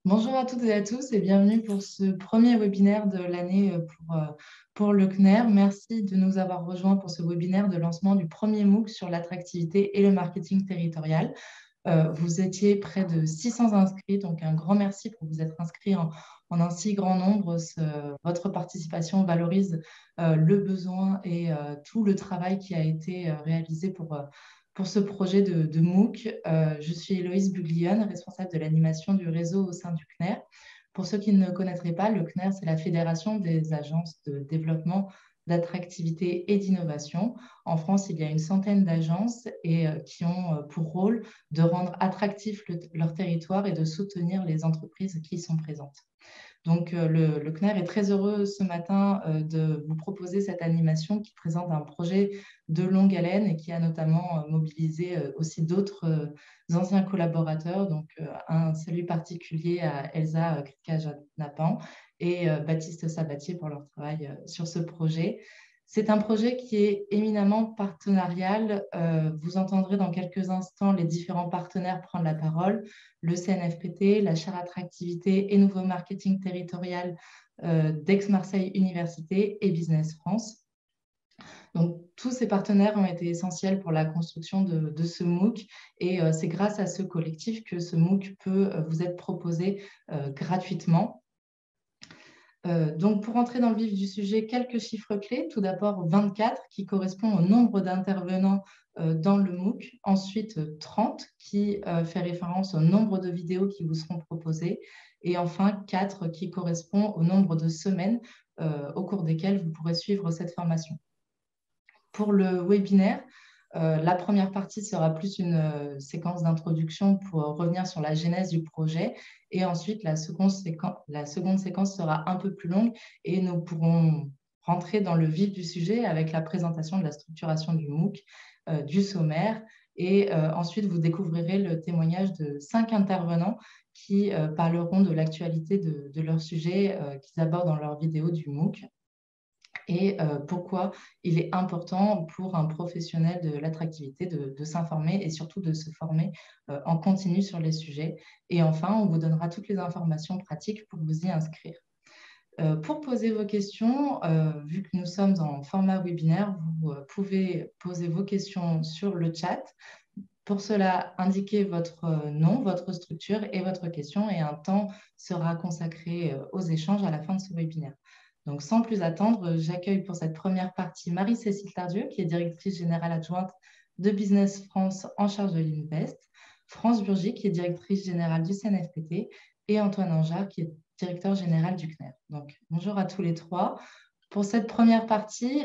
Bonjour à toutes et à tous et bienvenue pour ce premier webinaire de l'année pour le CNER. Merci de nous avoir rejoints pour ce webinaire de lancement du premier MOOC sur l'attractivité et le marketing territorial. Vous étiez près de 600 inscrits, donc un grand merci pour vous être inscrits en un si grand nombre. Votre participation valorise le besoin et tout le travail qui a été réalisé pour ce projet de MOOC. Je suis Héloïse Buglione, responsable de l'animation du réseau au sein du CNER. Pour ceux qui ne connaîtraient pas, le CNER, c'est la Fédération des agences de développement d'attractivité et d'innovation. En France, il y a une centaine d'agences et qui ont pour rôle de rendre attractif leur territoire et de soutenir les entreprises qui y sont présentes. Donc, le CNER est très heureux ce matin de vous proposer cette animation qui présente un projet de longue haleine et qui a notamment mobilisé aussi d'autres anciens collaborateurs. Donc, un salut particulier à Elsa Kritka-Napan et Baptiste Sabatier pour leur travail sur ce projet. C'est un projet qui est éminemment partenarial. Vous entendrez dans quelques instants les différents partenaires prendre la parole. Le CNFPT, la chaire attractivité et nouveau marketing territorial d'Aix-Marseille Université et Business France. Donc, tous ces partenaires ont été essentiels pour la construction de ce MOOC et c'est grâce à ce collectif que ce MOOC peut vous être proposé gratuitement. Donc, pour entrer dans le vif du sujet, quelques chiffres clés. Tout d'abord, 24 qui correspond au nombre d'intervenants dans le MOOC. Ensuite, 30 qui fait référence au nombre de vidéos qui vous seront proposées. Et enfin, 4 qui correspond au nombre de semaines au cours desquelles vous pourrez suivre cette formation. Pour le webinaire, la première partie sera plus une séquence d'introduction pour revenir sur la genèse du projet. Et ensuite, la seconde séquence sera un peu plus longue et nous pourrons rentrer dans le vif du sujet avec la présentation de la structuration du MOOC, du sommaire. Et ensuite, vous découvrirez le témoignage de 5 intervenants qui parleront de l'actualité de leur sujet qu'ils abordent dans leur vidéo du MOOC et pourquoi il est important pour un professionnel de l'attractivité de s'informer et surtout de se former en continu sur les sujets. Et enfin, on vous donnera toutes les informations pratiques pour vous y inscrire. Pour poser vos questions, vu que nous sommes en format webinaire, vous pouvez poser vos questions sur le chat. Pour cela, indiquez votre nom, votre structure et votre question et un temps sera consacré aux échanges à la fin de ce webinaire. Donc, sans plus attendre, j'accueille pour cette première partie Marie-Cécile Tardieu, qui est directrice générale adjointe de Business France en charge de l'Invest, France Burgy, qui est directrice générale du CNFPT, et Antoine Anjard, qui est directeur général du CNER. Donc, bonjour à tous les trois. Pour cette première partie,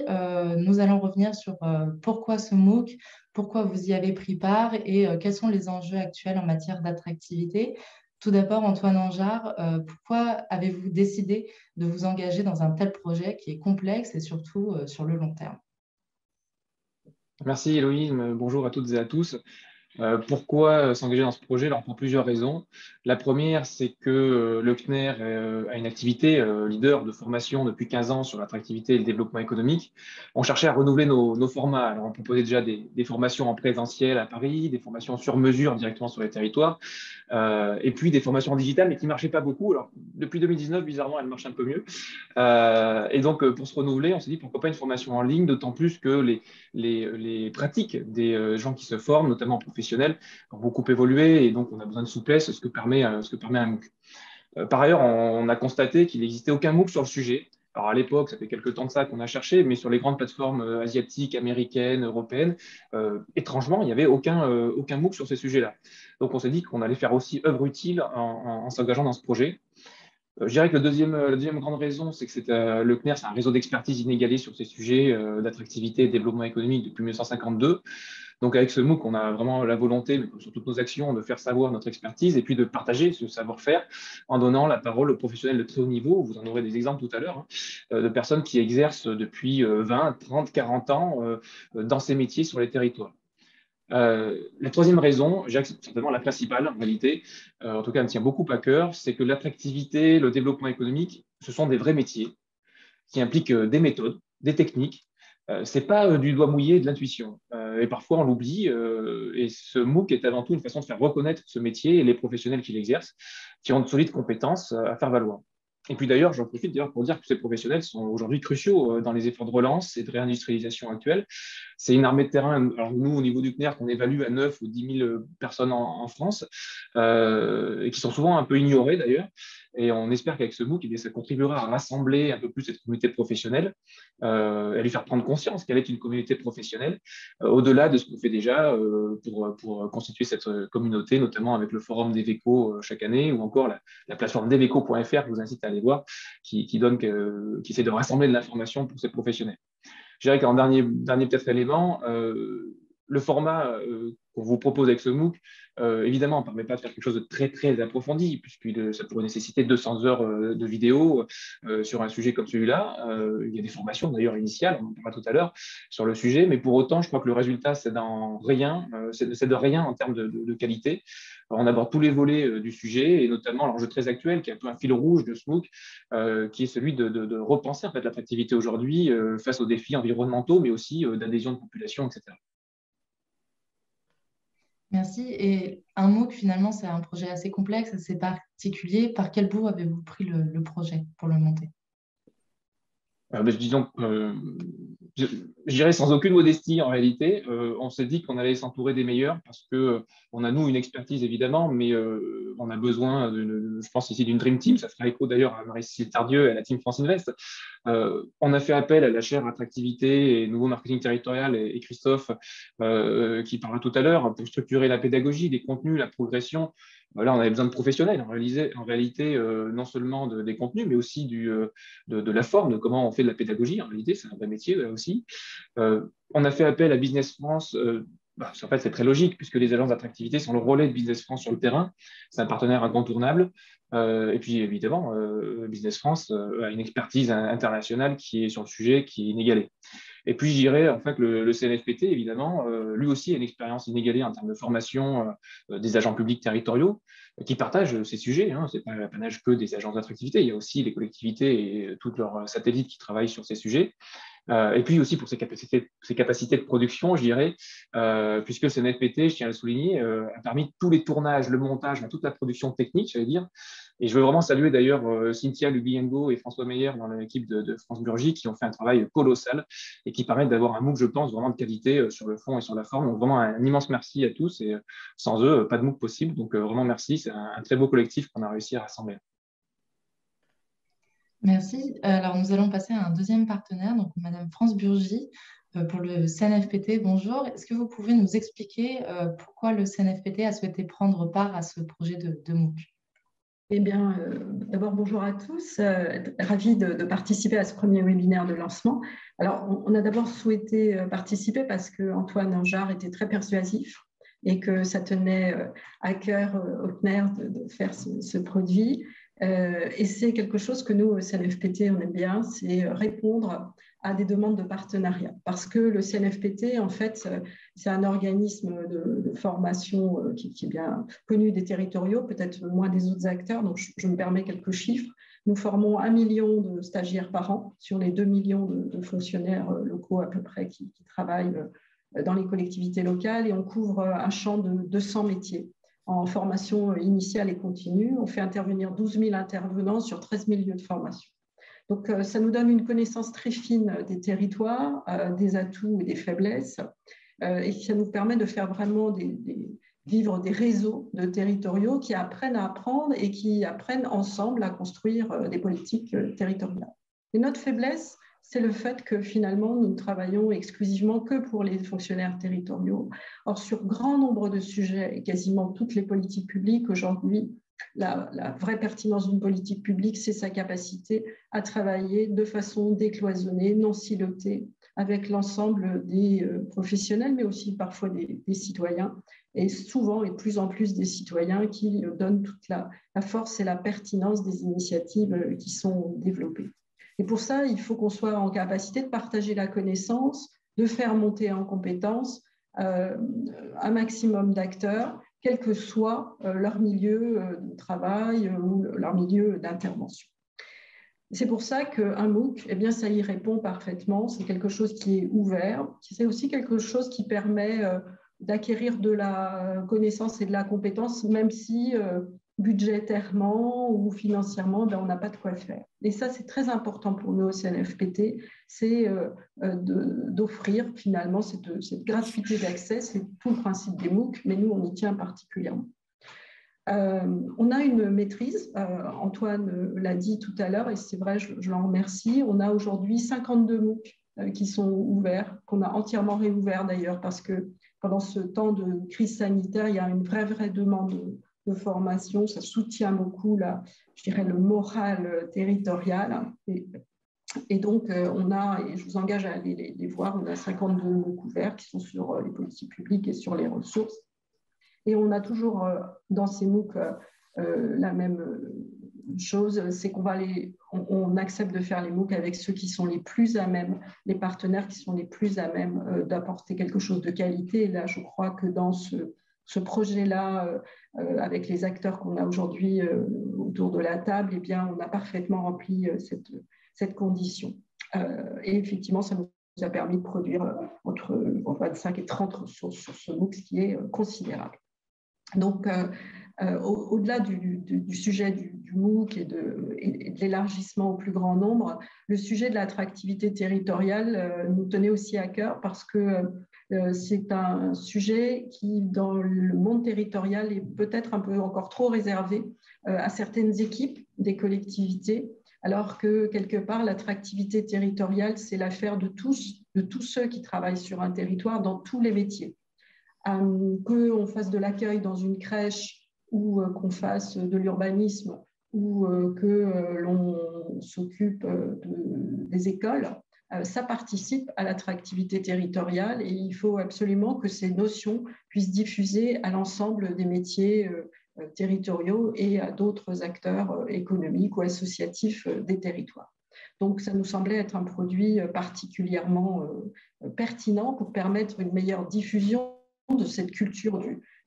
nous allons revenir sur pourquoi ce MOOC, pourquoi vous y avez pris part et quels sont les enjeux actuels en matière d'attractivité. Tout d'abord, Antoine Anjard, pourquoi avez-vous décidé de vous engager dans un tel projet qui est complexe et surtout sur le long terme? Merci Héloïse, bonjour à toutes et à tous. Pourquoi s'engager dans ce projet? Alors, pour plusieurs raisons. La première, c'est que le CNER a une activité leader de formation depuis 15 ans sur l'attractivité et le développement économique. On cherchait à renouveler nos formats. Alors, on proposait déjà des formations en présentiel à Paris, des formations sur mesure directement sur les territoires, et puis des formations en digital, mais qui ne marchaient pas beaucoup. Alors, depuis 2019, bizarrement, elles marchent un peu mieux. Et donc, pour se renouveler, on s'est dit pourquoi pas une formation en ligne, d'autant plus que les pratiques des gens qui se forment, notamment professionnels, ont beaucoup évolué et donc on a besoin de souplesse, ce que permet un MOOC. Par ailleurs, on a constaté qu'il n'existait aucun MOOC sur le sujet. Alors à l'époque, ça fait quelques temps de ça qu'on a cherché, mais sur les grandes plateformes asiatiques, américaines, européennes, étrangement, il n'y avait aucun MOOC sur ces sujets-là. Donc on s'est dit qu'on allait faire aussi œuvre utile en s'engageant dans ce projet. Je dirais que la deuxième grande raison, c'est que le CNER, c'est un réseau d'expertise inégalé sur ces sujets d'attractivité et de développement économique depuis 1952. Donc, avec ce MOOC, on a vraiment la volonté, mais sur toutes nos actions, de faire savoir notre expertise et puis de partager ce savoir-faire en donnant la parole aux professionnels de très haut niveau. Vous en aurez des exemples tout à l'heure, de personnes qui exercent depuis 20, 30, 40 ans dans ces métiers sur les territoires. La troisième raison, je dirais que c'est certainement la principale en réalité, en tout cas elle me tient beaucoup à cœur, c'est que l'attractivité, le développement économique, ce sont des vrais métiers qui impliquent des méthodes, des techniques, c'est pas du doigt mouillé de l'intuition. Et parfois, on l'oublie. Et ce MOOC est avant tout une façon de faire reconnaître ce métier et les professionnels qui l'exercent, qui ont de solides compétences à faire valoir. Et puis d'ailleurs, j'en profite d'ailleurs pour dire que ces professionnels sont aujourd'hui cruciaux dans les efforts de relance et de réindustrialisation actuels. C'est une armée de terrain. Alors nous, au niveau du CNER, qu'on évalue à 9 ou 10 000 personnes en France, et qui sont souvent un peu ignorées d'ailleurs. Et on espère qu'avec ce MOOC, eh bien, ça contribuera à rassembler un peu plus cette communauté professionnelle, à lui faire prendre conscience qu'elle est une communauté professionnelle, au-delà de ce qu'on fait déjà pour constituer cette communauté, notamment avec le forum d'Eveco chaque année, ou encore la plateforme deveco.fr, que je vous incite à aller voir, qui essaie de rassembler de l'information pour ces professionnels. Je dirais qu'en dernier peut-être élément, le format qu'on vous propose avec ce MOOC, évidemment, ne permet pas de faire quelque chose de très, très approfondi, puisque ça pourrait nécessiter 200 heures de vidéo sur un sujet comme celui-là. Il y a des formations d'ailleurs initiales, on en parlera tout à l'heure, sur le sujet, mais pour autant, je crois que le résultat, c'est de rien en termes de qualité. On aborde tous les volets du sujet, et notamment l'enjeu très actuel, qui est un peu un fil rouge de ce MOOC, qui est celui de repenser en fait, l'attractivité aujourd'hui face aux défis environnementaux, mais aussi d'adhésion de population, etc. Merci. Et un MOOC, finalement, c'est un projet assez complexe, assez particulier. Par quel bout avez-vous pris le projet pour le monter? Disons, je dirais sans aucune modestie en réalité, on s'est dit qu'on allait s'entourer des meilleurs parce que on a nous une expertise évidemment, mais on a besoin, je pense ici d'une Dream Team, ça fera écho d'ailleurs à Marie-Cécile Tardieu et à la Team France Invest. On a fait appel à la chaire attractivité et nouveau marketing territorial et Christophe qui parlera tout à l'heure pour structurer la pédagogie, les contenus, la progression. Là, on avait besoin de professionnels en réalité non seulement des contenus, mais aussi de la forme, de comment on fait de la pédagogie. En réalité, c'est un vrai métier là aussi. On a fait appel à Business France. En fait, c'est très logique puisque les agences d'attractivité sont le relais de Business France sur le terrain. C'est un partenaire incontournable. Et puis, évidemment, Business France a une expertise internationale qui est sur le sujet, qui est inégalée. Et puis, je dirais enfin que le CNFPT, évidemment, lui aussi a une expérience inégalée en termes de formation des agents publics territoriaux qui partagent ces sujets. Hein. Ce n'est pas l'apanage que des agences d'attractivité. Il y a aussi les collectivités et tous leurs satellites qui travaillent sur ces sujets. Et puis aussi pour ses capacités de production, je dirais, puisque le CNFPT, je tiens à le souligner, a permis tous les tournages, le montage, toute la production technique, j'allais dire. Et je veux vraiment saluer d'ailleurs Cynthia Lubiengo et François Meyer dans l'équipe de France Burgie qui ont fait un travail colossal et qui permettent d'avoir un MOOC, je pense, vraiment de qualité sur le fond et sur la forme. Donc vraiment un immense merci à tous et sans eux, pas de MOOC possible. Donc vraiment merci, c'est un très beau collectif qu'on a réussi à rassembler. Merci. Alors, nous allons passer à un deuxième partenaire, donc Madame France Burgy, pour le CNFPT. Bonjour. Est-ce que vous pouvez nous expliquer pourquoi le CNFPT a souhaité prendre part à ce projet de MOOC? Eh bien, d'abord, bonjour à tous. Ravi de participer à ce premier webinaire de lancement. Alors, on a d'abord souhaité participer parce qu'Antoine Anjar était très persuasif et que ça tenait à cœur au CNER de faire ce produit. Et c'est quelque chose que nous, au CNFPT, on aime bien, c'est répondre à des demandes de partenariat. Parce que le CNFPT, en fait, c'est un organisme de formation qui est bien connu des territoriaux, peut-être moins des autres acteurs, donc je me permets quelques chiffres. Nous formons 1 million de stagiaires par an sur les 2 millions de fonctionnaires locaux à peu près qui travaillent dans les collectivités locales et on couvre un champ de 200 métiers en formation initiale et continue. On fait intervenir 12 000 intervenants sur 13 000 lieux de formation. Donc, ça nous donne une connaissance très fine des territoires, des atouts et des faiblesses, et ça nous permet de faire vraiment vivre des réseaux de territoriaux qui apprennent à apprendre et qui apprennent ensemble à construire des politiques territoriales. Et notre faiblesse, c'est le fait que finalement, nous ne travaillons exclusivement que pour les fonctionnaires territoriaux. Or, sur grand nombre de sujets et quasiment toutes les politiques publiques aujourd'hui, la vraie pertinence d'une politique publique, c'est sa capacité à travailler de façon décloisonnée, non silotée, avec l'ensemble des professionnels, mais aussi parfois des citoyens, et souvent et de plus en plus des citoyens qui donnent toute la force et la pertinence des initiatives qui sont développées. Et pour ça, il faut qu'on soit en capacité de partager la connaissance, de faire monter en compétences un maximum d'acteurs, quel que soit leur milieu de travail ou leur milieu d'intervention. C'est pour ça qu'un MOOC, eh bien, ça y répond parfaitement. C'est quelque chose qui est ouvert. C'est aussi quelque chose qui permet d'acquérir de la connaissance et de la compétence, même si budgétairement ou financièrement, ben, on n'a pas de quoi faire. Et ça, c'est très important pour nous au CNFPT, c'est d'offrir finalement cette gratuité d'accès. C'est tout le principe des MOOC, mais nous, on y tient particulièrement. On a une maîtrise, Antoine l'a dit tout à l'heure, et c'est vrai, je l'en remercie. On a aujourd'hui 52 MOOC qui sont ouverts, qu'on a entièrement réouverts d'ailleurs, parce que pendant ce temps de crise sanitaire, il y a une vraie demande de formation. Ça soutient beaucoup, je dirais, le moral territorial. Et donc, on a, et je vous engage à aller les voir, on a 52 MOOC ouverts qui sont sur les politiques publiques et sur les ressources. Et on a toujours dans ces MOOC la même chose, c'est on accepte de faire les MOOC avec ceux qui sont les plus à même, les partenaires qui sont les plus à même d'apporter quelque chose de qualité. Et là, je crois que dans ce projet-là, avec les acteurs qu'on a aujourd'hui autour de la table, eh bien, on a parfaitement rempli cette condition. Et effectivement, ça nous a permis de produire entre 25 et 30 ressources sur ce MOOC, ce qui est considérable. Donc, au-delà du sujet du MOOC et de l'élargissement au plus grand nombre, le sujet de l'attractivité territoriale nous tenait aussi à cœur parce que c'est un sujet qui, dans le monde territorial, est peut-être un peu encore trop réservé à certaines équipes des collectivités, alors que, quelque part, l'attractivité territoriale, c'est l'affaire de tous ceux qui travaillent sur un territoire dans tous les métiers. Qu'on fasse de l'accueil dans une crèche ou qu'on fasse de l'urbanisme ou que l'on s'occupe des écoles, ça participe à l'attractivité territoriale et il faut absolument que ces notions puissent diffuser à l'ensemble des métiers territoriaux et à d'autres acteurs économiques ou associatifs des territoires. Donc, ça nous semblait être un produit particulièrement pertinent pour permettre une meilleure diffusion de cette culture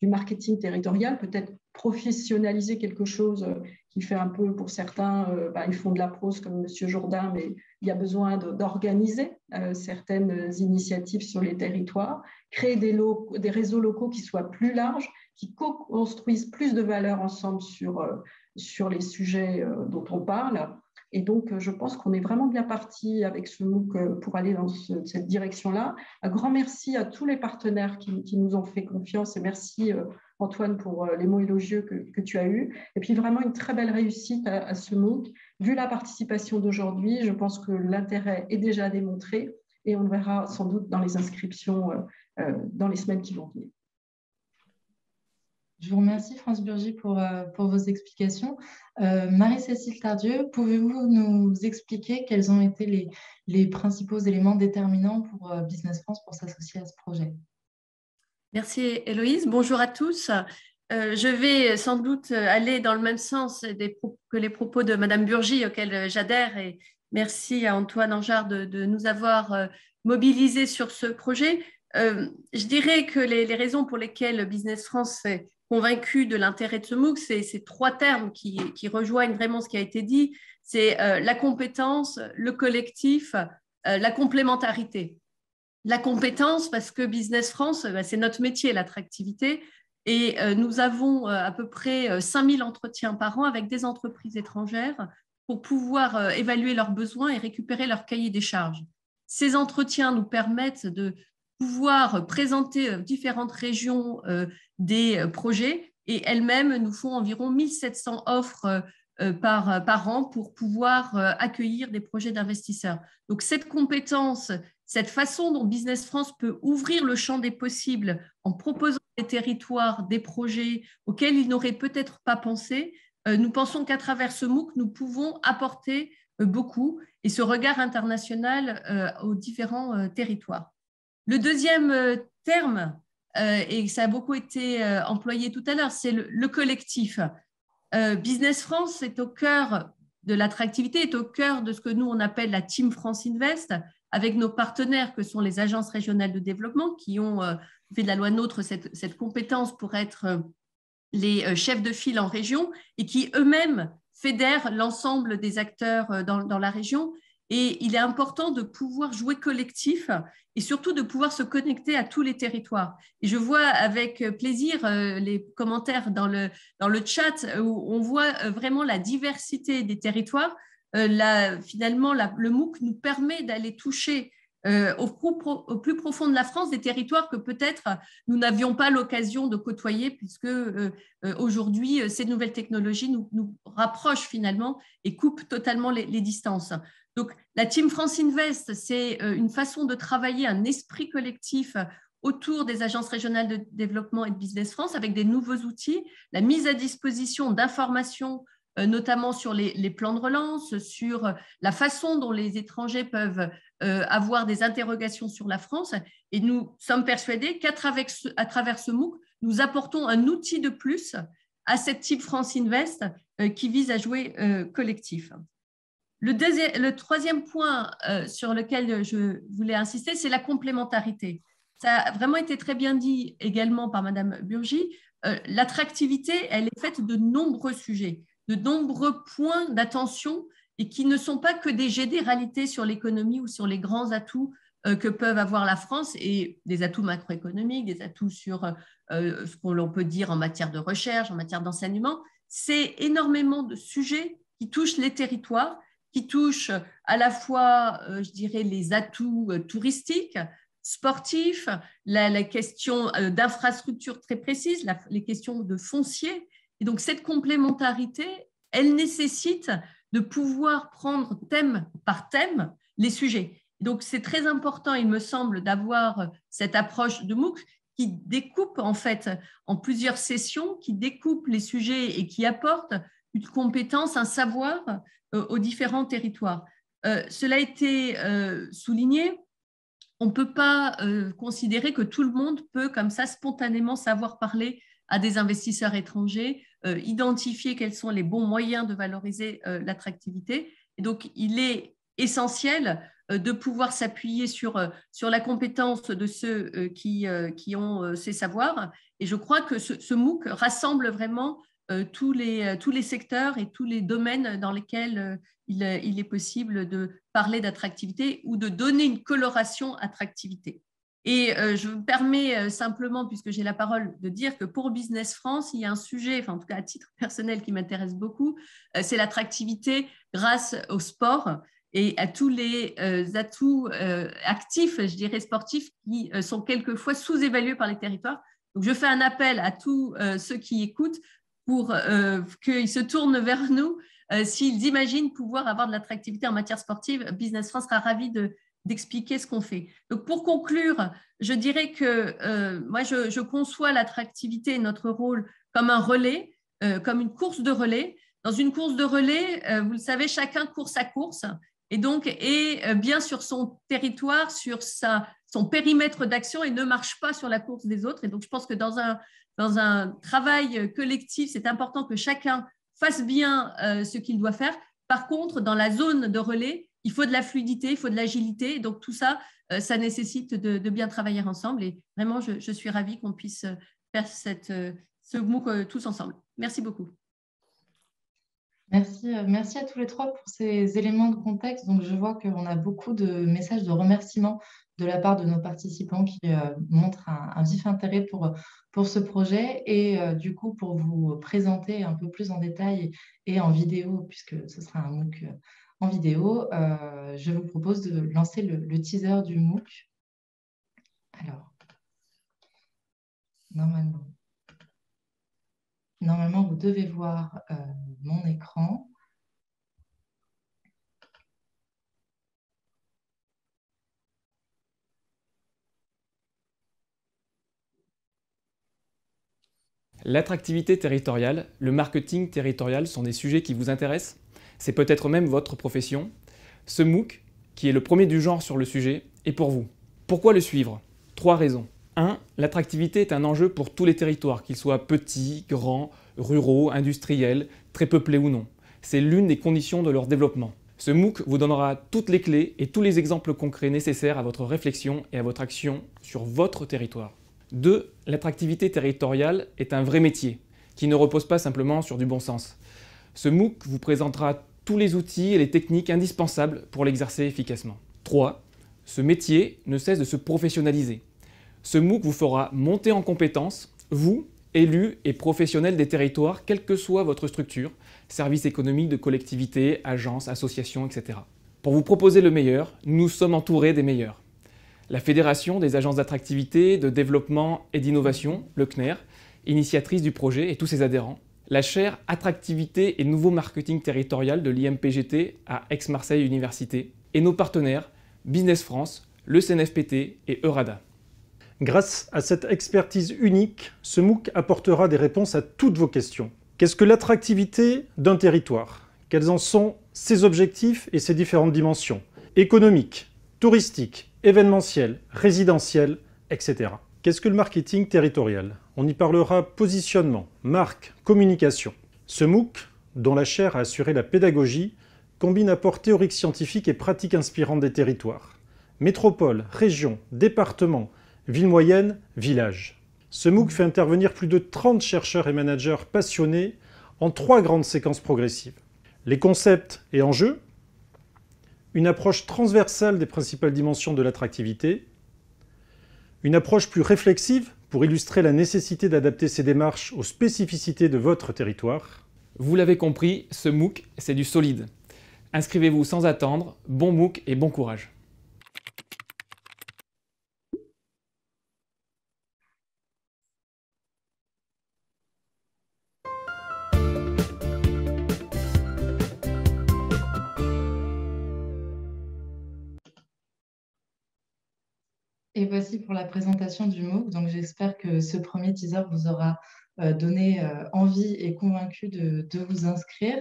du marketing territorial, peut-être professionnaliser quelque chose qui fait un peu, pour certains, ils font de la prose comme M. Jourdain, mais il y a besoin d'organiser certaines initiatives sur les territoires, créer des réseaux locaux qui soient plus larges, qui co-construisent plus de valeur ensemble sur les sujets dont on parle. Et donc, je pense qu'on est vraiment bien parti avec ce MOOC pour aller dans cette direction-là. Un grand merci à tous les partenaires qui nous ont fait confiance et merci Antoine pour les mots élogieux que tu as eus. Et puis vraiment une très belle réussite à ce MOOC. Vu la participation d'aujourd'hui, je pense que l'intérêt est déjà démontré et on le verra sans doute dans les inscriptions dans les semaines qui vont venir. Je vous remercie, France Burgy, pour vos explications. Marie-Cécile Tardieu, pouvez-vous nous expliquer quels ont été les principaux éléments déterminants pour Business France pour s'associer à ce projet? Merci, Héloïse. Bonjour à tous. Je vais sans doute aller dans le même sens que les propos de Madame Burgy, auxquels j'adhère. Et merci à Antoine Anjar de nous avoir mobilisés sur ce projet. Je dirais que les raisons pour lesquelles Business France est convaincu de l'intérêt de ce MOOC, c'est trois termes qui rejoignent vraiment ce qui a été dit. C'est la compétence, le collectif, la complémentarité. La compétence, parce que Business France, c'est notre métier, l'attractivité, et nous avons à peu près 5000 entretiens par an avec des entreprises étrangères pour pouvoir évaluer leurs besoins et récupérer leur cahier des charges. Ces entretiens nous permettent de pouvoir présenter différentes régions des projets et elles-mêmes nous font environ 1700 offres par an pour pouvoir accueillir des projets d'investisseurs. Donc cette compétence, cette façon dont Business France peut ouvrir le champ des possibles en proposant des territoires, des projets auxquels ils n'auraient peut-être pas pensé, nous pensons qu'à travers ce MOOC, nous pouvons apporter beaucoup et ce regard international aux différents territoires. Le deuxième terme, et ça a beaucoup été employé tout à l'heure, c'est le collectif. Business France est au cœur de l'attractivité, est au cœur de ce que nous, on appelle la Team France Invest, avec nos partenaires que sont les agences régionales de développement qui ont fait de la loi NOTRe cette compétence pour être les chefs de file en région et qui eux-mêmes fédère l'ensemble des acteurs dans la région. Et il est important de pouvoir jouer collectif et surtout de pouvoir se connecter à tous les territoires. Et je vois avec plaisir les commentaires dans le chat où on voit vraiment la diversité des territoires. Finalement, le MOOC nous permet d'aller toucher au plus profond de la France des territoires que peut-être nous n'avions pas l'occasion de côtoyer puisque aujourd'hui, ces nouvelles technologies nous rapprochent finalement et coupent totalement les distances. Donc, la Team France Invest, c'est une façon de travailler un esprit collectif autour des agences régionales de développement et de Business France avec des nouveaux outils, la mise à disposition d'informations, notamment sur les plans de relance, sur la façon dont les étrangers peuvent avoir des interrogations sur la France. Et nous sommes persuadés qu'à travers ce MOOC, nous apportons un outil de plus à cette Team France Invest qui vise à jouer collectif. Le troisième point sur lequel je voulais insister, c'est la complémentarité. Ça a vraiment été très bien dit également par Madame Burgi. L'attractivité, elle est faite de nombreux sujets, de nombreux points d'attention et qui ne sont pas que des généralités sur l'économie ou sur les grands atouts que peuvent avoir la France et des atouts macroéconomiques, des atouts sur ce qu'on peut dire en matière de recherche, en matière d'enseignement. C'est énormément de sujets qui touchent les territoires, qui touchent à la fois, je dirais, les atouts touristiques, sportifs, la question d'infrastructures très précises, les questions de foncier. Et donc, cette complémentarité, elle nécessite de pouvoir prendre thème par thème les sujets. Donc, c'est très important, il me semble, d'avoir cette approche de MOOC qui découpe en fait en plusieurs sessions, qui découpe les sujets et qui apporte une compétence, un savoir aux différents territoires. Cela a été souligné. On ne peut pas considérer que tout le monde peut comme ça spontanément savoir parler à des investisseurs étrangers, identifier quels sont les bons moyens de valoriser l'attractivité. Et donc, il est essentiel de pouvoir s'appuyer sur la compétence de ceux qui ont ces savoirs. Et je crois que ce MOOC rassemble vraiment tous les secteurs et tous les domaines dans lesquels il est possible de parler d'attractivité ou de donner une coloration attractivité. Et je me permets simplement, puisque j'ai la parole, de dire que pour Business France, il y a un sujet, enfin en tout cas à titre personnel, qui m'intéresse beaucoup, c'est l'attractivité grâce au sport et à tous les atouts actifs, je dirais sportifs, qui sont quelquefois sous-évalués par les territoires. Donc je fais un appel à tous ceux qui écoutent pour qu'ils se tournent vers nous s'ils imaginent pouvoir avoir de l'attractivité en matière sportive. Business France sera ravi d'expliquer ce qu'on fait. Donc, pour conclure, je dirais que moi, je conçois l'attractivité et notre rôle comme un relais, comme une course de relais. Dans une course de relais, vous le savez, chacun court sa course et donc est bien sur son territoire, sur son périmètre d'action et ne marche pas sur la course des autres. Et donc, je pense que dans un travail collectif, c'est important que chacun fasse bien ce qu'il doit faire. Par contre, dans la zone de relais, il faut de la fluidité, il faut de l'agilité. Donc, tout ça, ça nécessite de bien travailler ensemble. Et vraiment, je suis ravie qu'on puisse faire ce MOOC tous ensemble. Merci beaucoup. Merci à tous les trois pour ces éléments de contexte. Donc, je vois qu'on a beaucoup de messages de remerciements de la part de nos participants qui montrent un vif intérêt pour ce projet. Et du coup, pour vous présenter un peu plus en détail et en vidéo, puisque ce sera un MOOC en vidéo, je vous propose de lancer le teaser du MOOC. Alors, normalement, vous devez voir mon écran. L'attractivité territoriale, le marketing territorial sont des sujets qui vous intéressent? C'est peut-être même votre profession. Ce MOOC, qui est le premier du genre sur le sujet, est pour vous. Pourquoi le suivre? 3 raisons. 1. L'attractivité est un enjeu pour tous les territoires, qu'ils soient petits, grands, ruraux, industriels, très peuplés ou non. C'est l'une des conditions de leur développement. Ce MOOC vous donnera toutes les clés et tous les exemples concrets nécessaires à votre réflexion et à votre action sur votre territoire. 2. L'attractivité territoriale est un vrai métier, qui ne repose pas simplement sur du bon sens. Ce MOOC vous présentera tous les outils et les techniques indispensables pour l'exercer efficacement. 3. Ce métier ne cesse de se professionnaliser. Ce MOOC vous fera monter en compétences, vous, élus et professionnels des territoires, quelle que soit votre structure, services économiques de collectivités, agences, associations, etc. Pour vous proposer le meilleur, nous sommes entourés des meilleurs. La Fédération des agences d'attractivité, de développement et d'innovation, le CNER, initiatrice du projet et tous ses adhérents. La chaire Attractivité et Nouveau Marketing Territorial de l'IMPGT à Aix-Marseille Université. Et nos partenaires, Business France, le CNFPT et Eurada. Grâce à cette expertise unique, ce MOOC apportera des réponses à toutes vos questions. Qu'est-ce que l'attractivité d'un territoire? Quels en sont ses objectifs et ses différentes dimensions? Économique, touristique, événementiel, résidentiel, etc. Qu'est-ce que le marketing territorial? On y parlera positionnement, marque, communication. Ce MOOC, dont la chaire a assuré la pédagogie, combine apports théoriques scientifiques et pratiques inspirantes des territoires. Métropole, région, département, ville moyenne, village. Ce MOOC fait intervenir plus de 30 chercheurs et managers passionnés en 3 grandes séquences progressives. Les concepts et enjeux, une approche transversale des principales dimensions de l'attractivité, une approche plus réflexive pour illustrer la nécessité d'adapter ces démarches aux spécificités de votre territoire. Vous l'avez compris, ce MOOC, c'est du solide. Inscrivez-vous sans attendre, bon MOOC et bon courage. Et voici pour la présentation du MOOC. Donc, j'espère que ce premier teaser vous aura donné envie et convaincu de vous inscrire.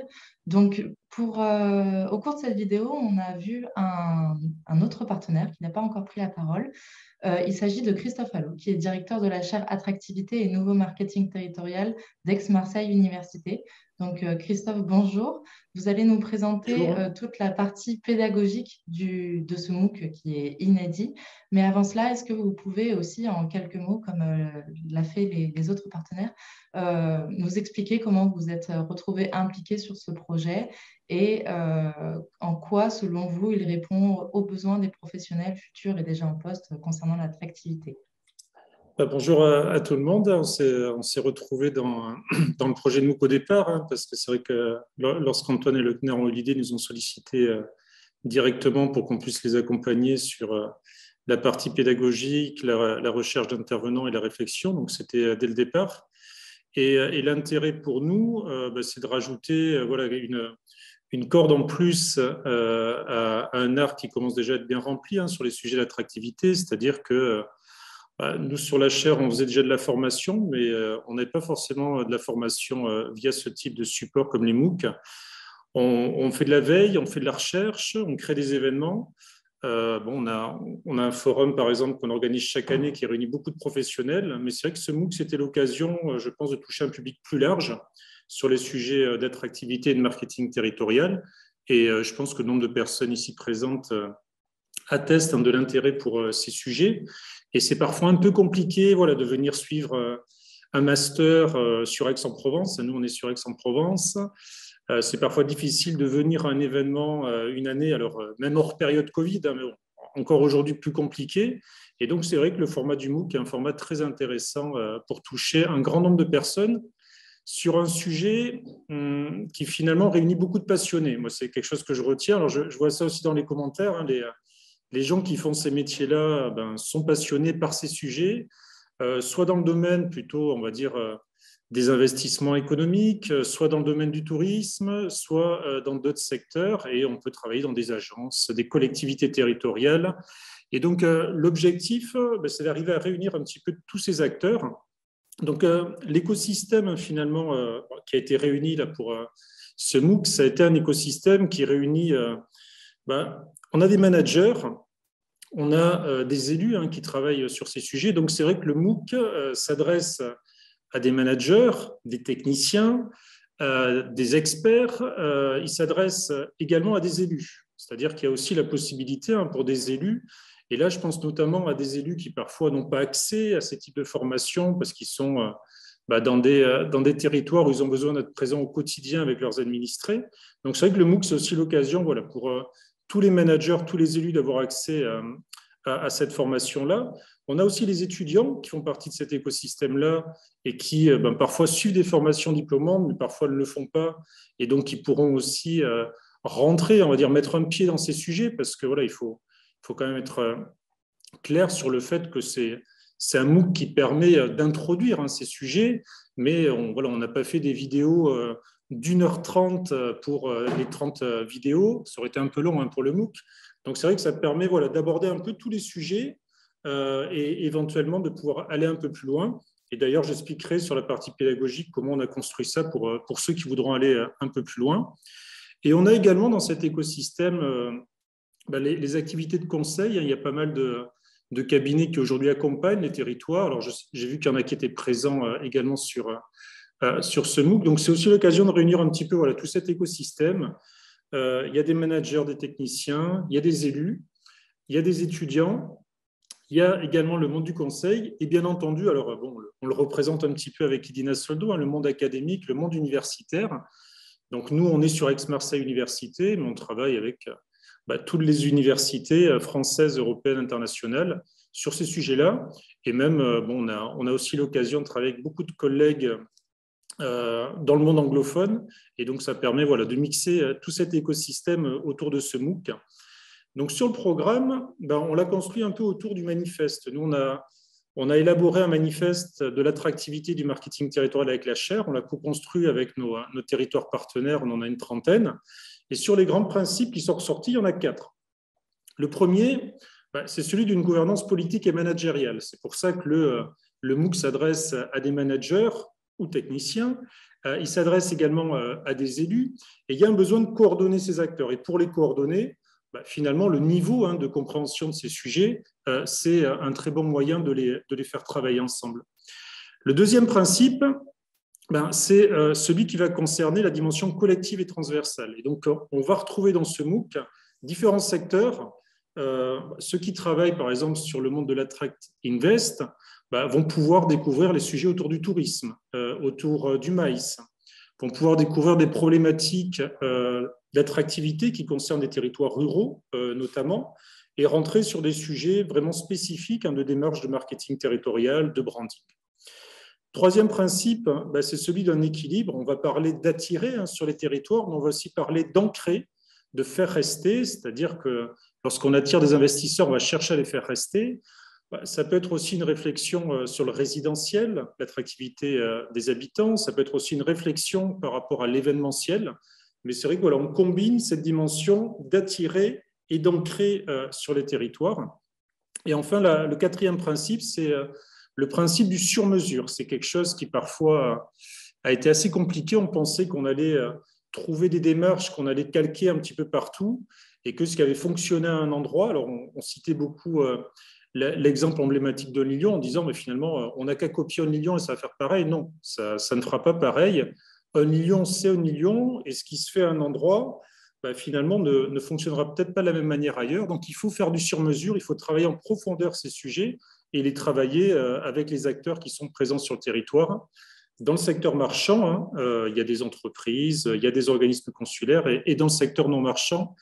Donc, au cours de cette vidéo, on a vu un autre partenaire qui n'a pas encore pris la parole. Il s'agit de Christophe Allot, qui est directeur de la chaire Attractivité et Nouveau Marketing Territorial d'Aix-Marseille Université. Donc, Christophe, bonjour. Vous allez nous présenter toute la partie pédagogique de ce MOOC qui est inédit. Mais avant cela, est-ce que vous pouvez aussi, en quelques mots, comme l'a fait les autres partenaires, nous expliquer comment vous êtes retrouvés impliqués sur ce projet et en quoi, selon vous, il répond aux besoins des professionnels futurs et déjà en poste concernant l'attractivité? Bonjour à tout le monde. On s'est retrouvés dans le projet de MOOC au départ, parce que c'est vrai que lorsqu'Antoine et le CNER ont eu l'idée, nous ont sollicité directement pour qu'on puisse les accompagner sur la partie pédagogique, la recherche d'intervenants et la réflexion. Donc, c'était dès le départ. Et l'intérêt pour nous, c'est de rajouter une corde en plus à un arc qui commence déjà à être bien rempli sur les sujets d'attractivité, c'est-à-dire que nous, sur la chaire, on faisait déjà de la formation, mais on n'avait pas forcément de la formation via ce type de support comme les MOOC. On fait de la veille, on fait de la recherche, on crée des événements. On a un forum, par exemple, qu'on organise chaque année qui réunit beaucoup de professionnels, mais c'est vrai que ce MOOC, c'était l'occasion, je pense, de toucher un public plus large sur les sujets d'attractivité et de marketing territorial. Et je pense que le nombre de personnes ici présentes attestent de l'intérêt pour ces sujets. Et c'est parfois un peu compliqué de venir suivre un master sur Aix-en-Provence. Nous, on est sur Aix-en-Provence. C'est parfois difficile de venir à un événement une année, alors même hors période Covid, mais encore aujourd'hui plus compliqué. Et donc, c'est vrai que le format du MOOC est un format très intéressant pour toucher un grand nombre de personnes sur un sujet qui finalement réunit beaucoup de passionnés. Moi, c'est quelque chose que je retiens. Alors, je vois ça aussi dans les commentaires. Les gens qui font ces métiers-là sont passionnés par ces sujets, soit dans le domaine plutôt, on va dire, des investissements économiques, soit dans le domaine du tourisme, soit dans d'autres secteurs. Et on peut travailler dans des agences, des collectivités territoriales. Et donc, l'objectif, c'est d'arriver à réunir un petit peu tous ces acteurs. Donc, l'écosystème, finalement, qui a été réuni là, pour ce MOOC, ça a été un écosystème qui réunit... on a des managers, on a des élus qui travaillent sur ces sujets. Donc, c'est vrai que le MOOC s'adresse à des managers, des techniciens, des experts. Il s'adresse également à des élus. C'est-à-dire qu'il y a aussi la possibilité pour des élus, et là, je pense notamment à des élus qui parfois n'ont pas accès à ces types de formations parce qu'ils sont dans des territoires où ils ont besoin d'être présents au quotidien avec leurs administrés. Donc, c'est vrai que le MOOC, c'est aussi l'occasion pour tous les managers, tous les élus d'avoir accès à cette formation-là. On a aussi les étudiants qui font partie de cet écosystème-là et qui parfois suivent des formations diplômantes, mais parfois ne le font pas. Et donc, ils pourront aussi rentrer, on va dire, mettre un pied dans ces sujets parce que il faut quand même être clair sur le fait que c'est un MOOC qui permet d'introduire ces sujets, mais on n'a pas fait des vidéos d'1h30 pour les 30 vidéos. Ça aurait été un peu long pour le MOOC. Donc, c'est vrai que ça permet d'aborder un peu tous les sujets et éventuellement de pouvoir aller un peu plus loin. Et d'ailleurs, j'expliquerai sur la partie pédagogique comment on a construit ça pour ceux qui voudront aller un peu plus loin. Et on a également dans cet écosystème les activités de conseil. Il y a pas mal de cabinets qui aujourd'hui accompagnent les territoires. Alors, j'ai vu qu'il y en a qui étaient présents également sur ce MOOC. Donc, c'est aussi l'occasion de réunir un petit peu tout cet écosystème. Il y a des managers, des techniciens, il y a des élus, il y a des étudiants, il y a également le monde du conseil et bien entendu, alors on le représente un petit peu avec Idina Soldo, le monde académique, le monde universitaire. Donc nous, on est sur Aix-Marseille Université, mais on travaille avec toutes les universités françaises, européennes, internationales sur ces sujets-là. Et même, on a aussi l'occasion de travailler avec beaucoup de collègues dans le monde anglophone. Et donc, ça permet de mixer tout cet écosystème autour de ce MOOC. Donc, sur le programme, on l'a construit un peu autour du manifeste. Nous, on a élaboré un manifeste de l'attractivité du marketing territorial avec la chaire. On l'a co-construit avec nos territoires partenaires. On en a une trentaine. Et sur les grands principes qui sont ressortis, il y en a 4. Le premier, c'est celui d'une gouvernance politique et managériale. C'est pour ça que le MOOC s'adresse à des managers ou techniciens. Il s'adresse également à des élus. Et il y a un besoin de coordonner ces acteurs. Et pour les coordonner, finalement, le niveau de compréhension de ces sujets, c'est un très bon moyen de les faire travailler ensemble. Le deuxième principe, c'est celui qui va concerner la dimension collective et transversale. Et donc, on va retrouver dans ce MOOC différents secteurs. Ceux qui travaillent, par exemple, sur le monde de l'Attract Invest vont pouvoir découvrir les sujets autour du tourisme, autour du maïs, vont pouvoir découvrir des problématiques d'attractivité qui concernent des territoires ruraux, notamment, et rentrer sur des sujets vraiment spécifiques de démarche de marketing territorial, de branding. Troisième principe, c'est celui d'un équilibre. On va parler d'attirer sur les territoires, mais on va aussi parler d'ancrer, de faire rester, c'est-à-dire que lorsqu'on attire des investisseurs, on va chercher à les faire rester. Ça peut être aussi une réflexion sur le résidentiel, l'attractivité des habitants. Ça peut être aussi une réflexion par rapport à l'événementiel. Mais c'est vrai qu'on combine cette dimension d'attirer et d'ancrer sur les territoires. Et enfin, le quatrième principe, c'est le principe du sur-mesure. C'est quelque chose qui parfois a été assez compliqué. On pensait qu'on allait trouver des démarches, qu'on allait calquer un petit peu partout et que ce qui avait fonctionné à un endroit, alors on citait beaucoup l'exemple emblématique d'Onlyon en disant mais finalement on n'a qu'à copier Onlyon et ça va faire pareil. Non, ça ne fera pas pareil. Onlyon, c'est Onlyon et ce qui se fait à un endroit finalement ne fonctionnera peut-être pas de la même manière ailleurs. Donc il faut faire du sur-mesure, il faut travailler en profondeur ces sujets et les travailler avec les acteurs qui sont présents sur le territoire. Dans le secteur marchand, il y a des entreprises, il y a des organismes consulaires et dans le secteur non marchand,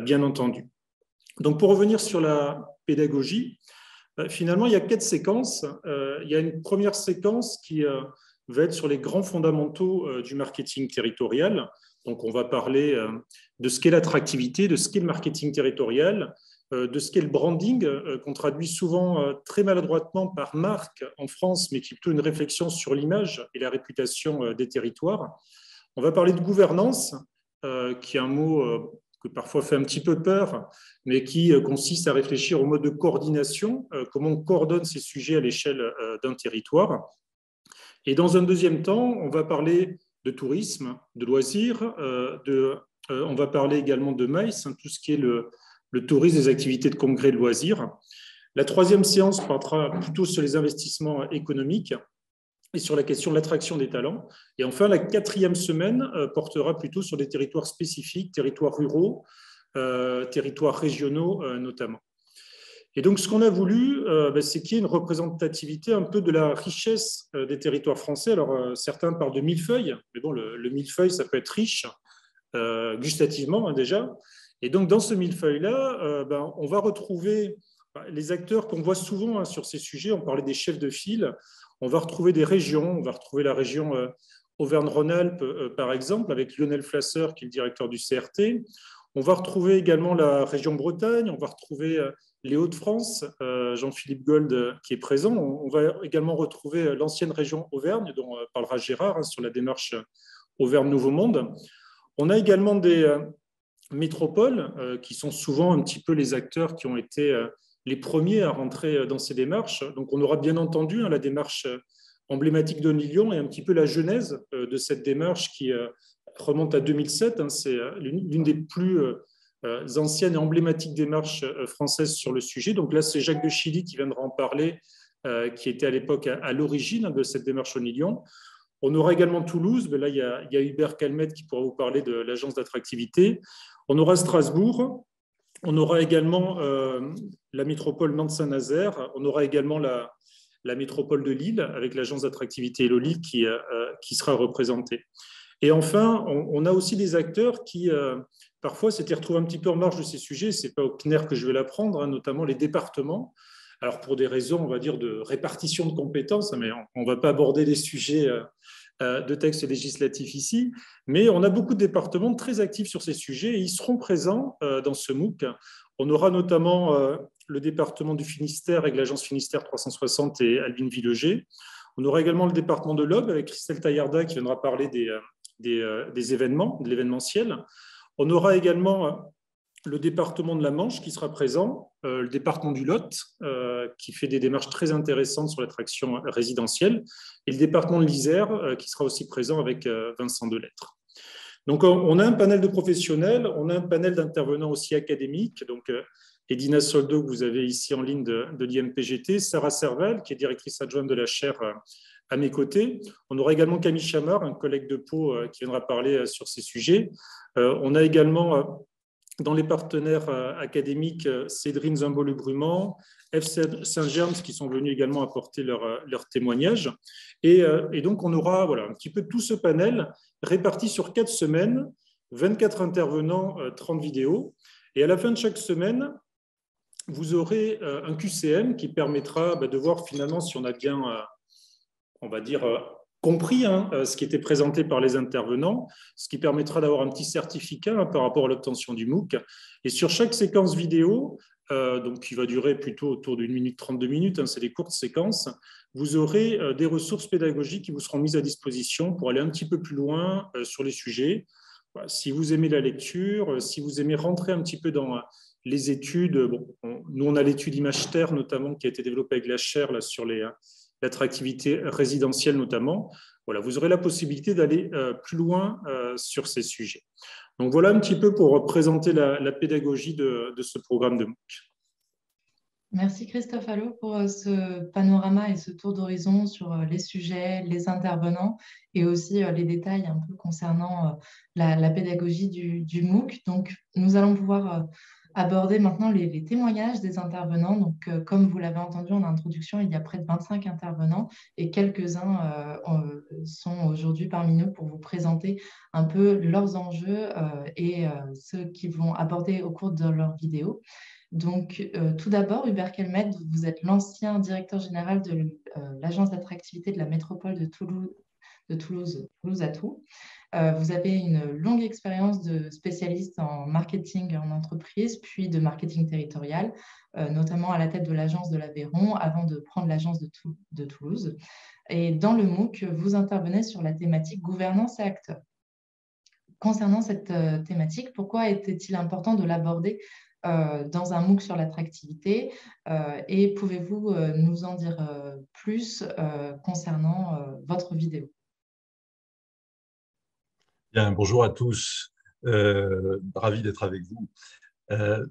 bien entendu. Donc pour revenir sur la pédagogie, finalement, il y a 4 séquences. Il y a une première séquence qui va être sur les grands fondamentaux du marketing territorial. Donc, on va parler de ce qu'est l'attractivité, de ce qu'est le marketing territorial, de ce qu'est le branding, qu'on traduit souvent très maladroitement par marque en France, mais qui est plutôt une réflexion sur l'image et la réputation des territoires. On va parler de gouvernance, qui est un mot que parfois fait un petit peu peur, mais qui consiste à réfléchir au mode de coordination, comment on coordonne ces sujets à l'échelle d'un territoire. Et dans un deuxième temps, on va parler de tourisme, de loisirs, on va parler également de maïs, tout ce qui est le tourisme, des activités de congrès de loisirs. La troisième séance portera plutôt sur les investissements économiques et sur la question de l'attraction des talents. Et enfin, la 4e semaine portera plutôt sur des territoires spécifiques, territoires ruraux, territoires régionaux notamment. Et donc, ce qu'on a voulu, c'est qu'il y ait une représentativité un peu de la richesse des territoires français. Alors, certains parlent de millefeuille, mais bon, le millefeuille, ça peut être riche, gustativement hein, déjà. Et donc, dans ce millefeuille-là, on va retrouver les acteurs qu'on voit souvent hein, sur ces sujets. On parlait des chefs de file. On va retrouver des régions. On va retrouver la région Auvergne-Rhône-Alpes, par exemple, avec Lionel Flasseur, qui est le directeur du CRT. On va retrouver également la région Bretagne. On va retrouver les Hauts-de-France, Jean-Philippe Gold qui est présent. On va également retrouver l'ancienne région Auvergne, dont parlera Gérard hein, sur la démarche Auvergne-Nouveau Monde. On a également des métropoles qui sont souvent un petit peu les acteurs qui ont été les premiers à rentrer dans ces démarches. Donc on aura bien entendu hein, la démarche emblématique de Lyon et un petit peu la genèse de cette démarche qui remonte à 2007. Hein, c'est l'une des plus anciennes et emblématiques démarches françaises sur le sujet. Donc là, c'est Jacques de Chilly qui viendra en parler, qui était à l'époque à l'origine de cette démarche au Lyon. On aura également Toulouse, mais là, il y a Hubert Calmette qui pourra vous parler de l'agence d'attractivité. On aura Strasbourg. On aura également la métropole Nantes-Saint-Nazaire. On aura également la métropole de Lille avec l'agence d'attractivité Eloli qui sera représentée. Et enfin, on a aussi des acteurs qui, parfois, s'étaient retrouvés un petit peu en marge de ces sujets. Ce n'est pas au CNER que je vais l'apprendre, hein, notamment les départements. Alors, pour des raisons, on va dire, de répartition de compétences, mais on ne va pas aborder les sujets de textes législatifs ici, mais on a beaucoup de départements très actifs sur ces sujets et ils seront présents dans ce MOOC. On aura notamment le département du Finistère avec l'agence Finistère 360 et Albin Villeger. On aura également le département de l'Aube avec Christelle Taillarda qui viendra parler des événements, de l'événementiel. On aura également le département de la Manche qui sera présent, le département du Lot qui fait des démarches très intéressantes sur l'attraction résidentielle et le département de l'Isère qui sera aussi présent avec Vincent Delettre. Donc on a un panel de professionnels, on a un panel d'intervenants aussi académiques, donc Edina Soldo que vous avez ici en ligne de l'IMPGT, Sarah Serval qui est directrice adjointe de la chaire à mes côtés. On aura également Camille Chamard, un collègue de Pau qui viendra parler sur ces sujets. On a également dans les partenaires académiques, Cédrine Zimbo-Le-Brumand, F. Saint-Germes qui sont venus également apporter leur témoignage. Et donc, on aura voilà, un petit peu tout ce panel réparti sur 4 semaines, 24 intervenants, 30 vidéos. Et à la fin de chaque semaine, vous aurez un QCM qui permettra de voir finalement si on a bien, on va dire, compris ce qui était présenté par les intervenants, ce qui permettra d'avoir un petit certificat par rapport à l'obtention du MOOC. Et sur chaque séquence vidéo, donc qui va durer plutôt autour d'1 minute 32 minutes, c'est des courtes séquences, vous aurez des ressources pédagogiques qui vous seront mises à disposition pour aller un petit peu plus loin sur les sujets. Voilà, si vous aimez la lecture, si vous aimez rentrer un petit peu dans les études, nous on a l'étude ImageTer notamment qui a été développée avec la chaire là, sur l'attractivité résidentielle notamment, voilà, vous aurez la possibilité d'aller plus loin sur ces sujets. Donc voilà un petit peu pour présenter la pédagogie de ce programme de MOOC. Merci Christophe Allot pour ce panorama et ce tour d'horizon sur les sujets, les intervenants et aussi les détails un peu concernant la pédagogie du MOOC. Donc nous allons pouvoir aborder maintenant les témoignages des intervenants. Donc, comme vous l'avez entendu en introduction, il y a près de 25 intervenants et quelques-uns sont aujourd'hui parmi nous pour vous présenter un peu leurs enjeux et ceux qu'ils vont aborder au cours de leur vidéo. Donc, tout d'abord, Hubert Calmette, vous êtes l'ancien directeur général de l'agence d'attractivité de la métropole de Toulouse Atout. Vous avez une longue expérience de spécialiste en marketing en entreprise, puis de marketing territorial, notamment à la tête de l'agence de l'Aveyron, avant de prendre l'agence de Toulouse. Et dans le MOOC, vous intervenez sur la thématique gouvernance et acteurs. Concernant cette thématique, pourquoi était-il important de l'aborder dans un MOOC sur l'attractivité et pouvez-vous nous en dire plus concernant votre vidéo? Bien, bonjour à tous, ravi d'être avec vous.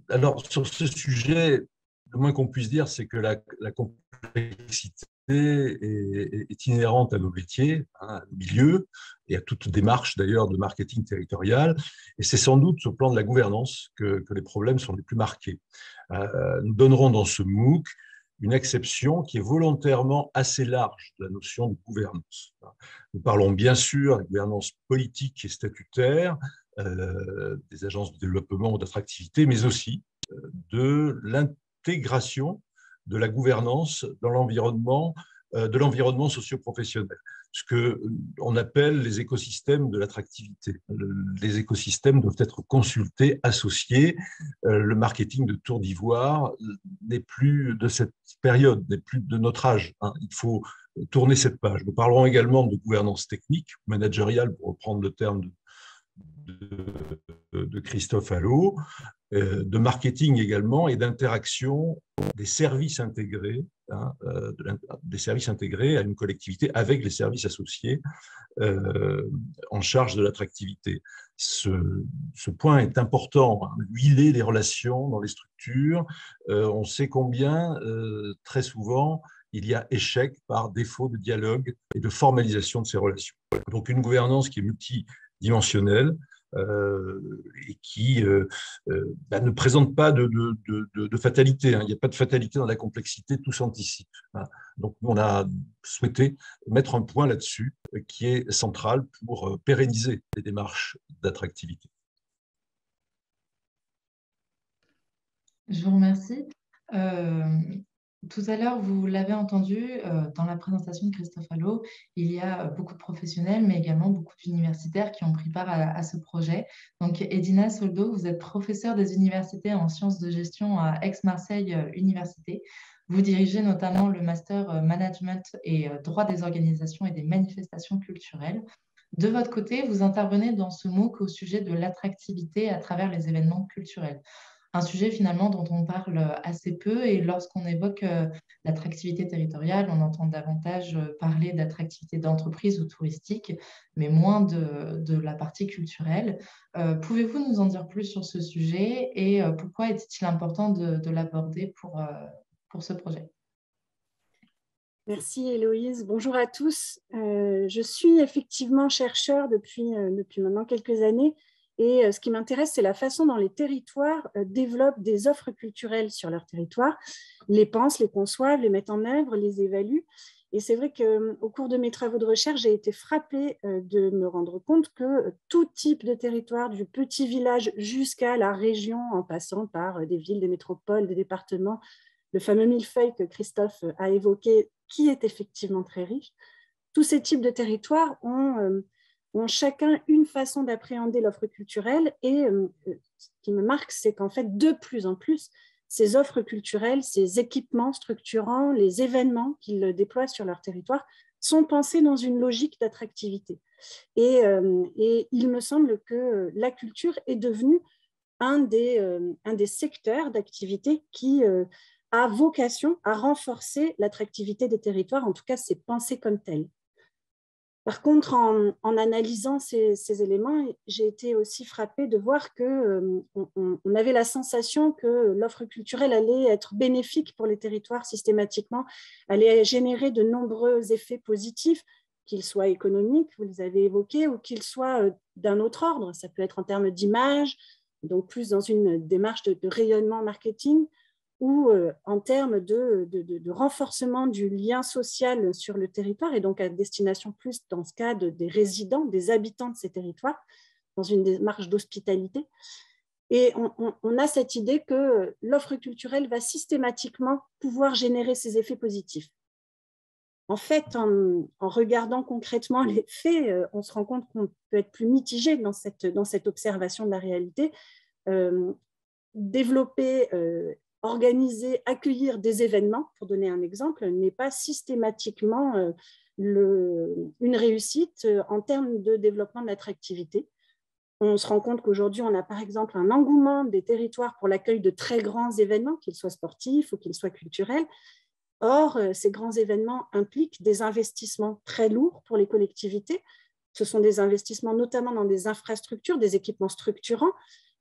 Alors, sur ce sujet, le moins qu'on puisse dire, c'est que la complexité est inhérente à nos métiers, à nos milieux, et à toute démarche d'ailleurs de marketing territorial. Et c'est sans doute au plan de la gouvernance que les problèmes sont les plus marqués. Nous donnerons dans ce MOOC une acception qui est volontairement assez large de la notion de gouvernance. Nous parlons bien sûr de gouvernance politique et statutaire, des agences de développement ou d'attractivité, mais aussi de l'intégration de la gouvernance dans l'environnement, de l'environnement socio-professionnel, ce qu'on appelle les écosystèmes de l'attractivité. Les écosystèmes doivent être consultés, associés. Le marketing de Tour d'Ivoire n'est plus de cette période, n'est plus de notre âge. Il faut tourner cette page. Nous parlerons également de gouvernance technique, managériale, pour reprendre le terme de Christophe Allot, de marketing également et d'interaction des services intégrés, des services intégrés à une collectivité avec les services associés en charge de l'attractivité. Ce point est important, huiler les relations dans les structures. On sait combien, très souvent, il y a échec par défaut de dialogue et de formalisation de ces relations. Donc une gouvernance qui est multidimensionnelle, et qui ne présente pas de fatalité. Il n'y a pas de fatalité dans la complexité, tout s'anticipe. Donc, on a souhaité mettre un point là-dessus qui est central pour pérenniser les démarches d'attractivité. Je vous remercie. Tout à l'heure, vous l'avez entendu, dans la présentation de Christophe Allot, il y a beaucoup de professionnels, mais également beaucoup d'universitaires qui ont pris part à ce projet. Donc, Edina Soldo, vous êtes professeure des universités en sciences de gestion à Aix-Marseille Université. Vous dirigez notamment le master management et droit des organisations et des manifestations culturelles. De votre côté, vous intervenez dans ce MOOC au sujet de l'attractivité à travers les événements culturels. Un sujet finalement dont on parle assez peu, et lorsqu'on évoque l'attractivité territoriale, on entend davantage parler d'attractivité d'entreprise ou touristique, mais moins de la partie culturelle. Pouvez-vous nous en dire plus sur ce sujet et pourquoi était-il important de l'aborder pour ce projet? Merci Héloïse. Bonjour à tous. Je suis effectivement chercheur depuis maintenant quelques années. Et ce qui m'intéresse, c'est la façon dont les territoires développent des offres culturelles sur leur territoire, les pensent, les conçoivent, les mettent en œuvre, les évaluent. Et c'est vrai qu'au cours de mes travaux de recherche, j'ai été frappée de me rendre compte que tout type de territoire, du petit village jusqu'à la région, en passant par des villes, des métropoles, des départements, le fameux millefeuille que Christophe a évoqué, qui est effectivement très riche, tous ces types de territoires ont chacun une façon d'appréhender l'offre culturelle. Et ce qui me marque, c'est qu'en fait, de plus en plus, ces offres culturelles, ces équipements structurants, les événements qu'ils déploient sur leur territoire sont pensés dans une logique d'attractivité. Et il me semble que la culture est devenue un des secteurs d'activité qui a vocation à renforcer l'attractivité des territoires. En tout cas, c'est pensé comme tel. Par contre, en analysant ces éléments, j'ai été aussi frappée de voir qu'on avait la sensation que l'offre culturelle allait être bénéfique pour les territoires systématiquement, allait générer de nombreux effets positifs, qu'ils soient économiques, vous les avez évoqués, ou qu'ils soient d'un autre ordre. Ça peut être en termes d'image, donc plus dans une démarche de rayonnement marketing, ou en termes de renforcement du lien social sur le territoire, et donc à destination plus, dans ce cas, des résidents, des habitants de ces territoires, dans une démarche d'hospitalité. Et on a cette idée que l'offre culturelle va systématiquement pouvoir générer ces effets positifs. En fait, en regardant concrètement les faits, on se rend compte qu'on peut être plus mitigé dans cette observation de la réalité. Développer, organiser, accueillir des événements, pour donner un exemple, n'est pas systématiquement une réussite en termes de développement de l'attractivité. On se rend compte qu'aujourd'hui, on a par exemple un engouement des territoires pour l'accueil de très grands événements, qu'ils soient sportifs ou qu'ils soient culturels. Or, ces grands événements impliquent des investissements très lourds pour les collectivités. Ce sont des investissements notamment dans des infrastructures, des équipements structurants.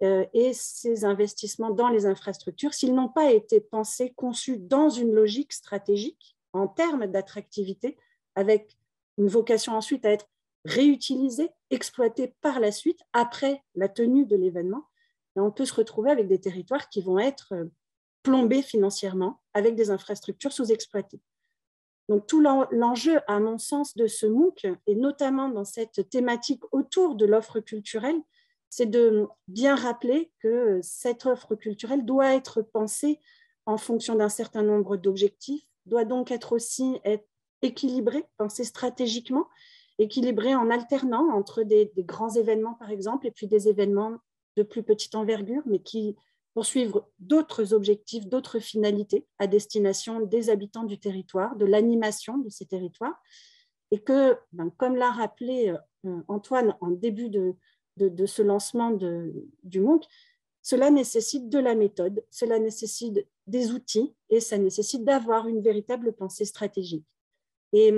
Et ces investissements dans les infrastructures, s'ils n'ont pas été pensés, conçus dans une logique stratégique, en termes d'attractivité, avec une vocation ensuite à être réutilisé, exploité par la suite, après la tenue de l'événement. Et on peut se retrouver avec des territoires qui vont être plombés financièrement, avec des infrastructures sous-exploitées. Donc tout l'enjeu, à mon sens, de ce MOOC, et notamment dans cette thématique autour de l'offre culturelle, c'est de bien rappeler que cette offre culturelle doit être pensée en fonction d'un certain nombre d'objectifs, doit donc être aussi équilibrée, pensée stratégiquement, équilibrée en alternant entre des grands événements, par exemple, et puis des événements de plus petite envergure, mais qui poursuivent d'autres objectifs, d'autres finalités à destination des habitants du territoire, de l'animation de ces territoires. Et que, comme l'a rappelé Antoine en début de ce lancement du MOOC, cela nécessite de la méthode, cela nécessite des outils et ça nécessite d'avoir une véritable pensée stratégique. Et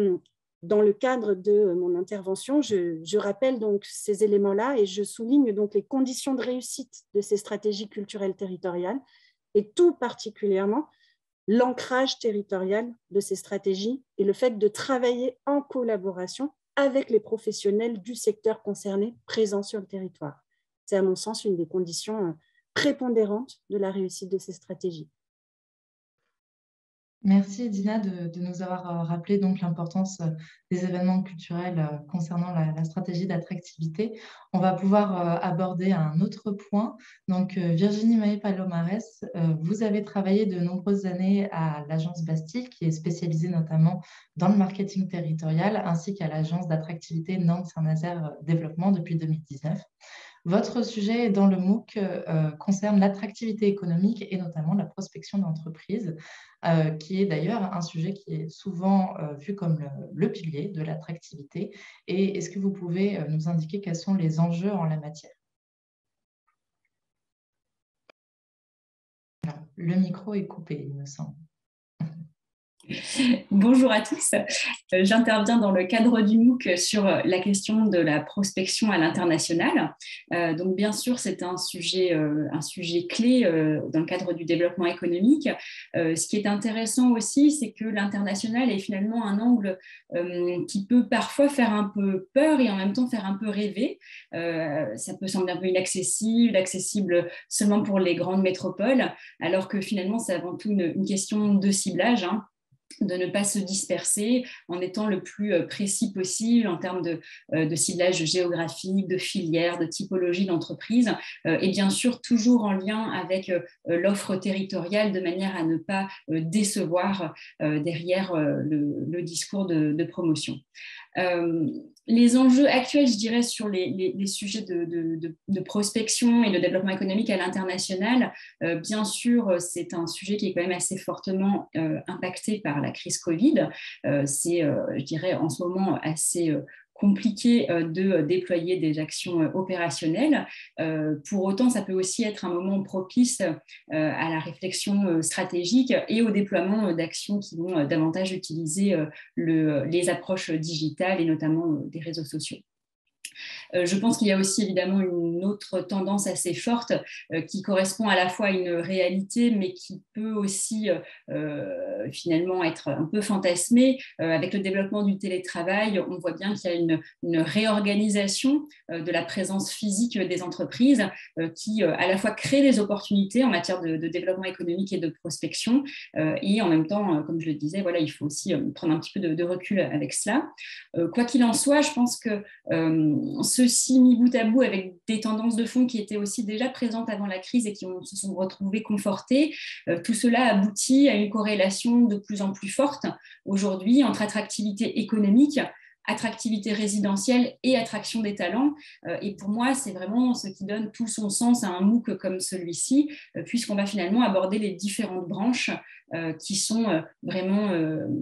dans le cadre de mon intervention, je rappelle donc ces éléments-là et je souligne donc les conditions de réussite de ces stratégies culturelles territoriales et tout particulièrement l'ancrage territorial de ces stratégies et le fait de travailler en collaboration avec les professionnels du secteur concerné présents sur le territoire. C'est à mon sens une des conditions prépondérantes de la réussite de ces stratégies. Merci Dina de nous avoir rappelé donc l'importance des événements culturels concernant la stratégie d'attractivité. On va pouvoir aborder un autre point. Donc Virginie Maé-Palomares, vous avez travaillé de nombreuses années à l'agence Bastille, qui est spécialisée notamment dans le marketing territorial, ainsi qu'à l'agence d'attractivité Nantes-Saint-Nazaire Développement depuis 2019. Votre sujet dans le MOOC concerne l'attractivité économique et notamment la prospection d'entreprises, qui est d'ailleurs un sujet qui est souvent vu comme le pilier de l'attractivité. Et est-ce que vous pouvez nous indiquer quels sont les enjeux en la matière? Alors, le micro est coupé, il me semble. Bonjour à tous. J'interviens dans le cadre du MOOC sur la question de la prospection à l'international. Donc, bien sûr, c'est un sujet clé dans le cadre du développement économique. Ce qui est intéressant aussi, c'est que l'international est finalement un angle qui peut parfois faire un peu peur et en même temps faire un peu rêver. Ça peut sembler un peu accessible seulement pour les grandes métropoles, alors que finalement, c'est avant tout une question de ciblage, de ne pas se disperser en étant le plus précis possible en termes de ciblage géographique, de filière, de typologie d'entreprise, et bien sûr toujours en lien avec l'offre territoriale de manière à ne pas décevoir derrière le discours de promotion. Les enjeux actuels, je dirais, sur les sujets de prospection et de développement économique à l'international, bien sûr, c'est un sujet qui est quand même assez fortement impacté par la crise Covid. C'est, je dirais, en ce moment assez compliqué de déployer des actions opérationnelles. Pour autant, ça peut aussi être un moment propice à la réflexion stratégique et au déploiement d'actions qui vont davantage utiliser les approches digitales et notamment des réseaux sociaux. Je pense qu'il y a aussi évidemment une autre tendance assez forte qui correspond à la fois à une réalité, mais qui peut aussi finalement être un peu fantasmée. Avec le développement du télétravail, on voit bien qu'il y a une réorganisation de la présence physique des entreprises qui à la fois crée des opportunités en matière de développement économique et de prospection, et en même temps, comme je le disais, voilà, il faut aussi prendre un petit peu de recul avec cela. Quoi qu'il en soit, je pense que ceci mis bout à bout avec des tendances de fond qui étaient aussi déjà présentes avant la crise et qui se sont retrouvées confortées, tout cela aboutit à une corrélation de plus en plus forte aujourd'hui entre attractivité économique, attractivité résidentielle et attraction des talents. Et pour moi, c'est vraiment ce qui donne tout son sens à un MOOC comme celui-ci, puisqu'on va finalement aborder les différentes branches qui sont vraiment,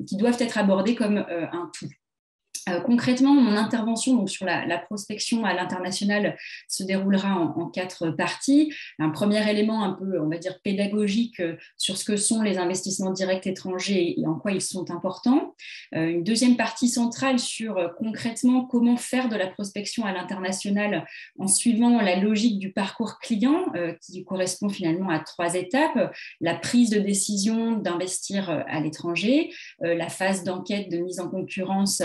qui doivent être abordées comme un tout. Concrètement, mon intervention donc, sur la prospection à l'international se déroulera en 4 parties. Un premier élément un peu, on va dire, pédagogique sur ce que sont les investissements directs étrangers et en quoi ils sont importants. Une deuxième partie centrale sur concrètement comment faire de la prospection à l'international en suivant la logique du parcours client qui correspond finalement à 3 étapes. La prise de décision d'investir à l'étranger, la phase d'enquête de mise en concurrence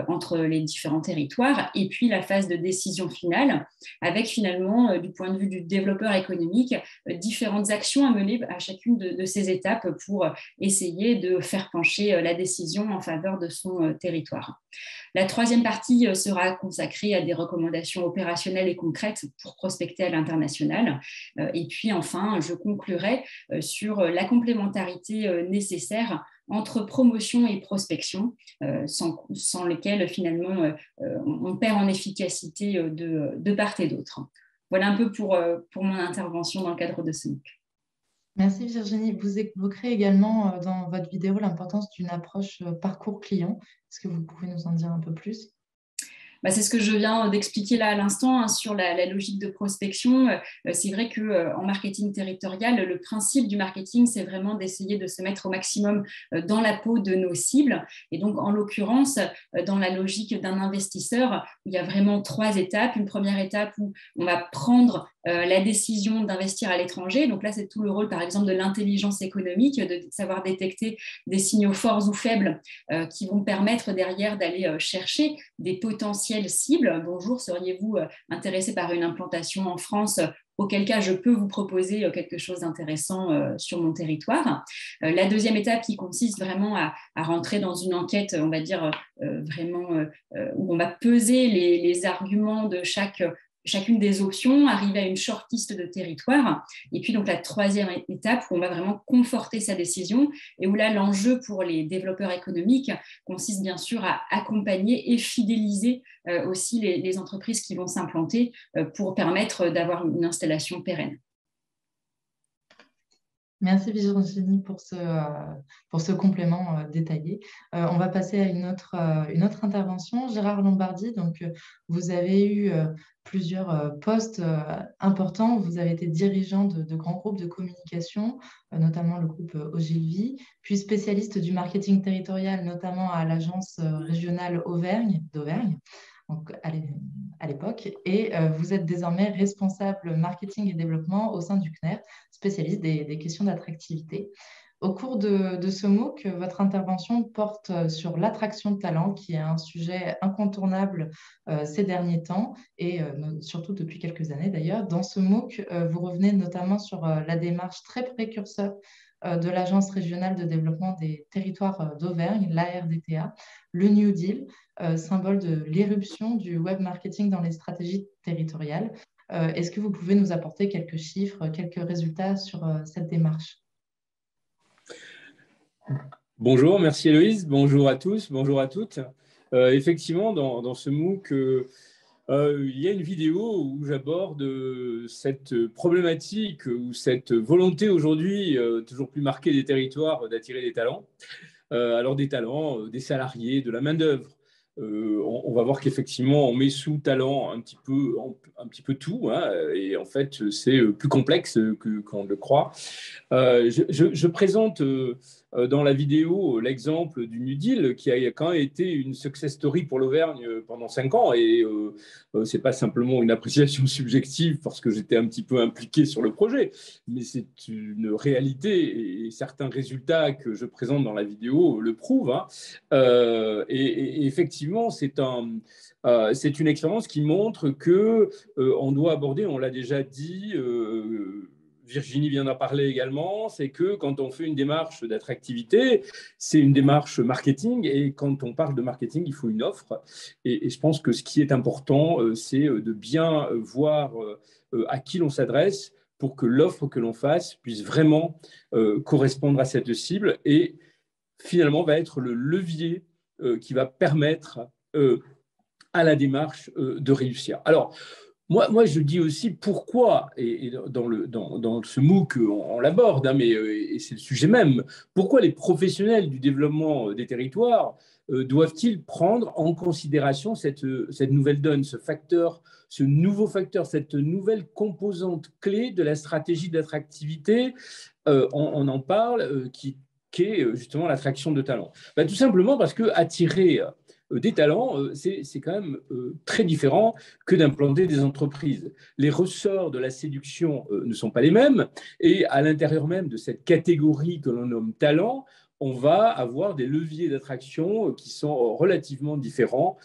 entre les différents territoires, et puis la phase de décision finale, avec finalement, du point de vue du développeur économique, différentes actions à mener à chacune de ces étapes pour essayer de faire pencher la décision en faveur de son territoire. La troisième partie sera consacrée à des recommandations opérationnelles et concrètes pour prospecter à l'international. Et puis enfin, je conclurai sur la complémentarité nécessaire entre promotion et prospection, sans lesquelles finalement on perd en efficacité de part et d'autre. Voilà un peu pour mon intervention dans le cadre de ce MOOC. Merci Virginie. Vous évoquerez également dans votre vidéo l'importance d'une approche parcours client. Est-ce que vous pouvez nous en dire un peu plus ? C'est ce que je viens d'expliquer là à l'instant sur la logique de prospection. C'est vrai qu'en marketing territorial, le principe du marketing, c'est vraiment d'essayer de se mettre au maximum dans la peau de nos cibles. Et donc, en l'occurrence, dans la logique d'un investisseur, il y a vraiment 3 étapes. Une première étape où on va prendre la décision d'investir à l'étranger. Donc là, c'est tout le rôle, par exemple, de l'intelligence économique, de savoir détecter des signaux forts ou faibles qui vont permettre derrière d'aller chercher des potentiels cibles. Bonjour, seriez-vous intéressé par une implantation en France ? Auquel cas, je peux vous proposer quelque chose d'intéressant sur mon territoire. La deuxième étape qui consiste vraiment à rentrer dans une enquête, on va dire, vraiment où on va peser les arguments de chacune des options, arriver à une shortlist de territoire. Et puis donc la troisième étape où on va vraiment conforter sa décision et où là l'enjeu pour les développeurs économiques consiste bien sûr à accompagner et fidéliser aussi les entreprises qui vont s'implanter pour permettre d'avoir une installation pérenne. Merci Virginie pour ce complément détaillé. On va passer à une autre intervention. Gérard Lombardi, donc, vous avez eu plusieurs postes importants. Vous avez été dirigeant de grands groupes de communication, notamment le groupe Ogilvy, puis spécialiste du marketing territorial, notamment à l'agence régionale d'Auvergne. Donc, à l'époque, et vous êtes désormais responsable marketing et développement au sein du CNER, spécialiste des questions d'attractivité. Au cours de ce MOOC, votre intervention porte sur l'attraction de talent, qui est un sujet incontournable ces derniers temps, et surtout depuis quelques années d'ailleurs. Dans ce MOOC, vous revenez notamment sur la démarche très précurseur de l'Agence régionale de développement des territoires d'Auvergne, l'ARDTA, le New Deal, symbole de l'éruption du web marketing dans les stratégies territoriales. Est-ce que vous pouvez nous apporter quelques chiffres, quelques résultats sur cette démarche ? Bonjour, merci Héloïse, bonjour à tous, bonjour à toutes. Effectivement, dans ce MOOC, il y a une vidéo où j'aborde cette problématique ou cette volonté aujourd'hui toujours plus marquée des territoires d'attirer des talents. Alors des talents, des salariés, de la main-d'œuvre. On va voir qu'effectivement, on met sous talent un petit peu tout, hein, et en fait, c'est plus complexe qu'on ne le croit. Je présente dans la vidéo l'exemple du New Deal qui a quand même été une success story pour l'Auvergne pendant 5 ans, et ce n'est pas simplement une appréciation subjective parce que j'étais un petit peu impliqué sur le projet, mais c'est une réalité et certains résultats que je présente dans la vidéo le prouvent, hein. Et effectivement, c'est une expérience qui montre qu'on doit aborder, on l'a déjà dit, Virginie vient d'en parler également, c'est que quand on fait une démarche d'attractivité, c'est une démarche marketing, et quand on parle de marketing, il faut une offre. Et je pense que ce qui est important, c'est de bien voir à qui l'on s'adresse pour que l'offre que l'on fasse puisse vraiment correspondre à cette cible et finalement va être le levier qui va permettre à la démarche de réussir. Alors, Moi, je dis aussi pourquoi, et dans ce MOOC, on l'aborde, hein, et c'est le sujet même, pourquoi les professionnels du développement des territoires doivent-ils prendre en considération cette nouvelle donne, ce nouveau facteur, cette nouvelle composante clé de la stratégie d'attractivité, on en parle, qui est justement l'attraction de talents. Tout simplement parce que attirer des talents, c'est quand même très différent que d'implanter des entreprises. Les ressorts de la séduction ne sont pas les mêmes, et à l'intérieur même de cette catégorie que l'on nomme talent, on va avoir des leviers d'attraction qui sont relativement différents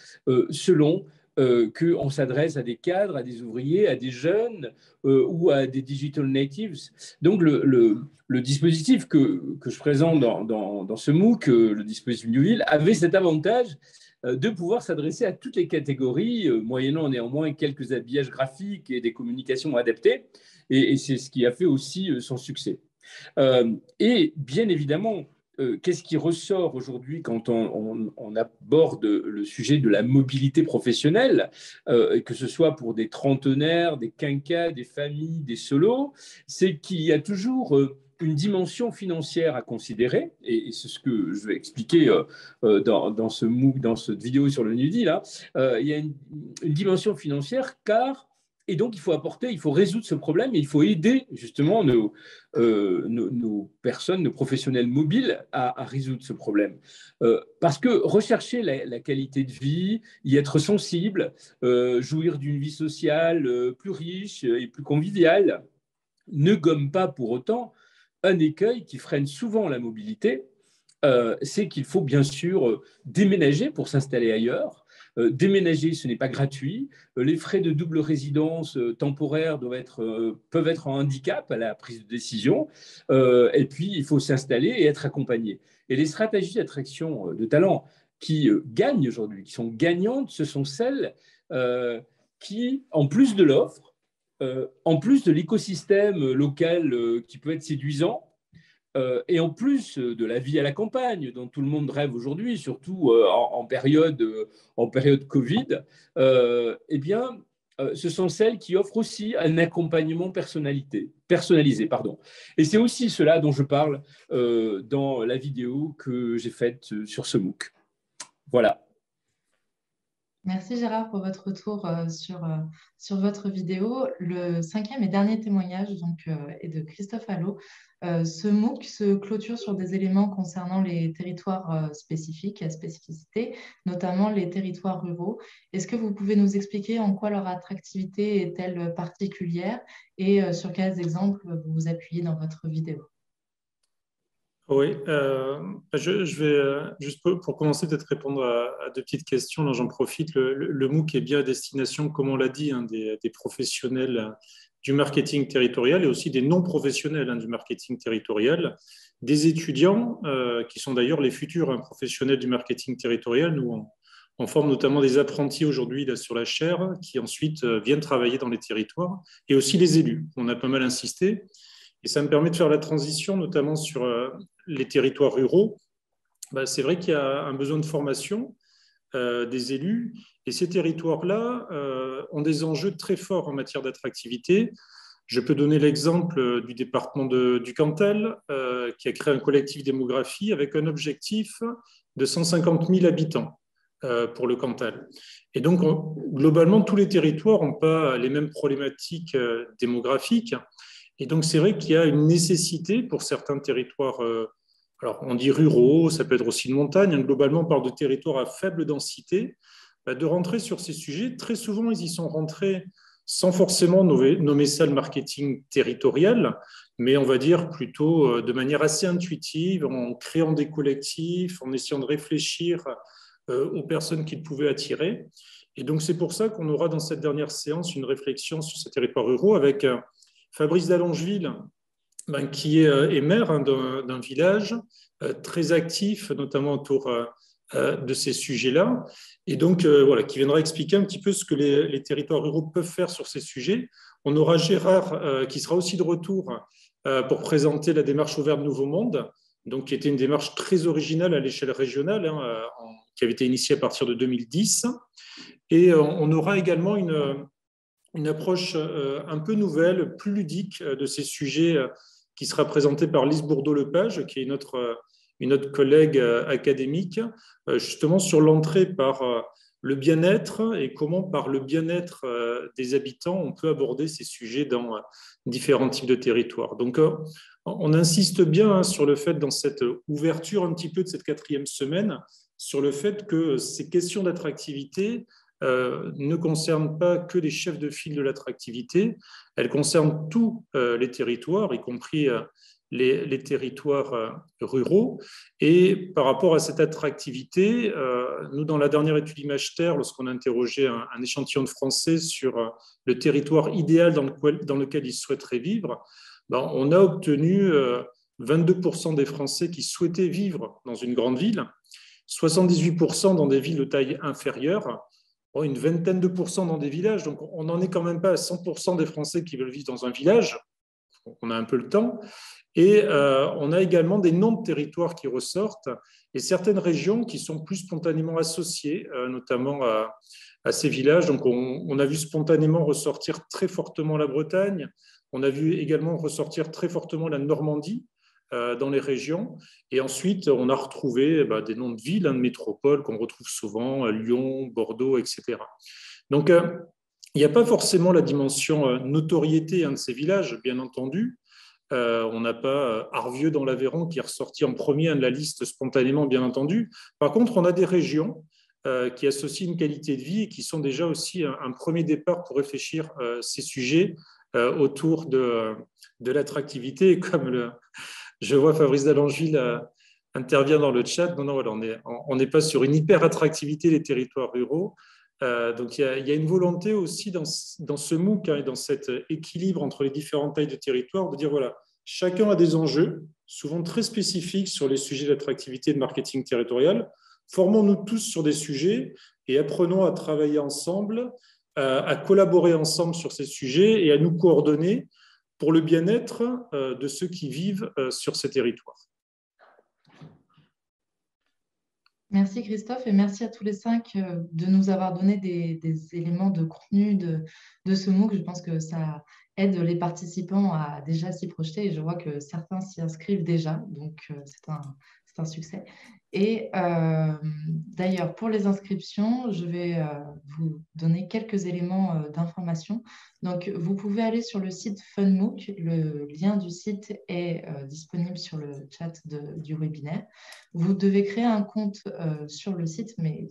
selon qu'on s'adresse à des cadres, à des ouvriers, à des jeunes ou à des digital natives. Donc le dispositif que je présente dans ce MOOC, le dispositif Newville, avait cet avantage de pouvoir s'adresser à toutes les catégories, moyennant néanmoins quelques habillages graphiques et des communications adaptées. Et c'est ce qui a fait aussi son succès. Et bien évidemment, qu'est-ce qui ressort aujourd'hui quand on aborde le sujet de la mobilité professionnelle, que ce soit pour des trentenaires, des quinquas, des familles, des solos, c'est qu'il y a toujours une dimension financière à considérer, et c'est ce que je vais expliquer dans ce MOOC, dans cette vidéo sur le New Deal, là. Il y a une dimension financière, et donc il faut résoudre ce problème, et il faut aider justement nos personnes, nos professionnels mobiles à résoudre ce problème. Parce que rechercher la qualité de vie, y être sensible, jouir d'une vie sociale plus riche et plus conviviale, ne gomme pas pour autant un écueil qui freine souvent la mobilité, c'est qu'il faut bien sûr déménager pour s'installer ailleurs. Déménager, ce n'est pas gratuit. Les frais de double résidence temporaire peuvent être un handicap à la prise de décision. Et puis, il faut s'installer et être accompagné. Et les stratégies d'attraction de talents qui gagnent aujourd'hui, qui sont gagnantes, ce sont celles qui, en plus de l'offre, en plus de l'écosystème local qui peut être séduisant, et en plus de la vie à la campagne dont tout le monde rêve aujourd'hui, surtout en période Covid, eh bien, ce sont celles qui offrent aussi un accompagnement personnalisé. Et c'est aussi cela dont je parle dans la vidéo que j'ai faite sur ce MOOC. Voilà. Merci Gérard pour votre retour sur votre vidéo. Le 5e et dernier témoignage est de Christophe Allot. Ce MOOC se clôture sur des éléments concernant les territoires spécifiques à spécificité, notamment les territoires ruraux. Est-ce que vous pouvez nous expliquer en quoi leur attractivité est-elle particulière et sur quels exemples vous vous appuyez dans votre vidéo? Oui, je vais juste pour commencer peut-être répondre à deux petites questions. Là, j'en profite. Le MOOC est bien à destination, comme on l'a dit, des professionnels du marketing territorial et aussi des non-professionnels du marketing territorial, des étudiants qui sont d'ailleurs les futurs professionnels du marketing territorial. Nous, on forme notamment des apprentis aujourd'hui sur la chaire qui ensuite viennent travailler dans les territoires, et aussi les élus. On a pas mal insisté. Et ça me permet de faire la transition, notamment sur les territoires ruraux. C'est vrai qu'il y a un besoin de formation des élus. Et ces territoires-là ont des enjeux très forts en matière d'attractivité. Je peux donner l'exemple du département du Cantal, qui a créé un collectif démographie avec un objectif de 150 000 habitants pour le Cantal. Et donc, globalement, tous les territoires n'ont pas les mêmes problématiques démographiques. Et donc, c'est vrai qu'il y a une nécessité pour certains territoires, alors on dit ruraux, ça peut être aussi de montagne, globalement on parle de territoires à faible densité, de rentrer sur ces sujets. Très souvent, ils y sont rentrés sans forcément nommer ça le marketing territorial, mais on va dire plutôt de manière assez intuitive, en créant des collectifs, en essayant de réfléchir aux personnes qu'ils pouvaient attirer. Et donc, c'est pour ça qu'on aura dans cette dernière séance une réflexion sur ces territoires ruraux avec Fabrice d'Allongeville, qui est maire d'un village très actif, notamment autour de ces sujets-là, et donc qui viendra expliquer un petit peu ce que les territoires ruraux peuvent faire sur ces sujets. On aura Gérard qui sera aussi de retour pour présenter la démarche ouverte Nouveau Monde, donc qui était une démarche très originale à l'échelle régionale, qui avait été initiée à partir de 2010. Et on aura également une approche un peu nouvelle, plus ludique de ces sujets qui sera présentée par Lise Bourdeau-Lepage, qui est une autre collègue académique, justement sur l'entrée par le bien-être et comment, par le bien-être des habitants, on peut aborder ces sujets dans différents types de territoires. Donc, on insiste bien sur le fait, dans cette ouverture un petit peu de cette 4e semaine, sur le fait que ces questions d'attractivité ne concernent pas que les chefs de file de l'attractivité, elles concernent tous les territoires, y compris les territoires ruraux. Et par rapport à cette attractivité, nous, dans la dernière étude ImageTer, lorsqu'on a interrogé un échantillon de Français sur le territoire idéal dans lequel ils souhaiteraient vivre, ben, on a obtenu 22% des Français qui souhaitaient vivre dans une grande ville, 78% dans des villes de taille inférieure, une vingtaine de pourcents dans des villages. Donc, on n'en est quand même pas à 100% des Français qui veulent vivre dans un village. On a un peu le temps. Et on a également des noms de territoires qui ressortent et certaines régions qui sont plus spontanément associées, notamment à ces villages. Donc, on a vu spontanément ressortir très fortement la Bretagne. On a vu également ressortir très fortement la Normandie dans les régions. Et ensuite, on a retrouvé des noms de villes, de métropoles qu'on retrouve souvent, Lyon, Bordeaux, etc. Donc, il n'y a pas forcément la dimension notoriété de ces villages, bien entendu. On n'a pas Arvieux dans l'Aveyron qui est ressorti en premier de la liste spontanément, bien entendu. Par contre, on a des régions qui associent une qualité de vie et qui sont déjà aussi un premier départ pour réfléchir ces sujets autour de l'attractivité. Comme je vois Fabrice Dallangeville intervient dans le chat, voilà, on n'est pas sur une hyper-attractivité des territoires ruraux. Donc, il y a une volonté aussi dans ce MOOC et dans cet équilibre entre les différentes tailles de territoire de dire, voilà, chacun a des enjeux, souvent très spécifiques sur les sujets d'attractivité et de marketing territorial. Formons-nous tous sur des sujets et apprenons à travailler ensemble, à collaborer ensemble sur ces sujets et à nous coordonner pour le bien-être de ceux qui vivent sur ces territoires. Merci Christophe et merci à tous les 5 de nous avoir donné des éléments de contenu de ce MOOC. Je pense que ça aide les participants à déjà s'y projeter et je vois que certains s'y inscrivent déjà, donc c'est un succès. Et d'ailleurs, pour les inscriptions, je vais vous donner quelques éléments d'information. Donc, vous pouvez aller sur le site FunMOOC. Le lien du site est disponible sur le chat du webinaire. Vous devez créer un compte sur le site, mais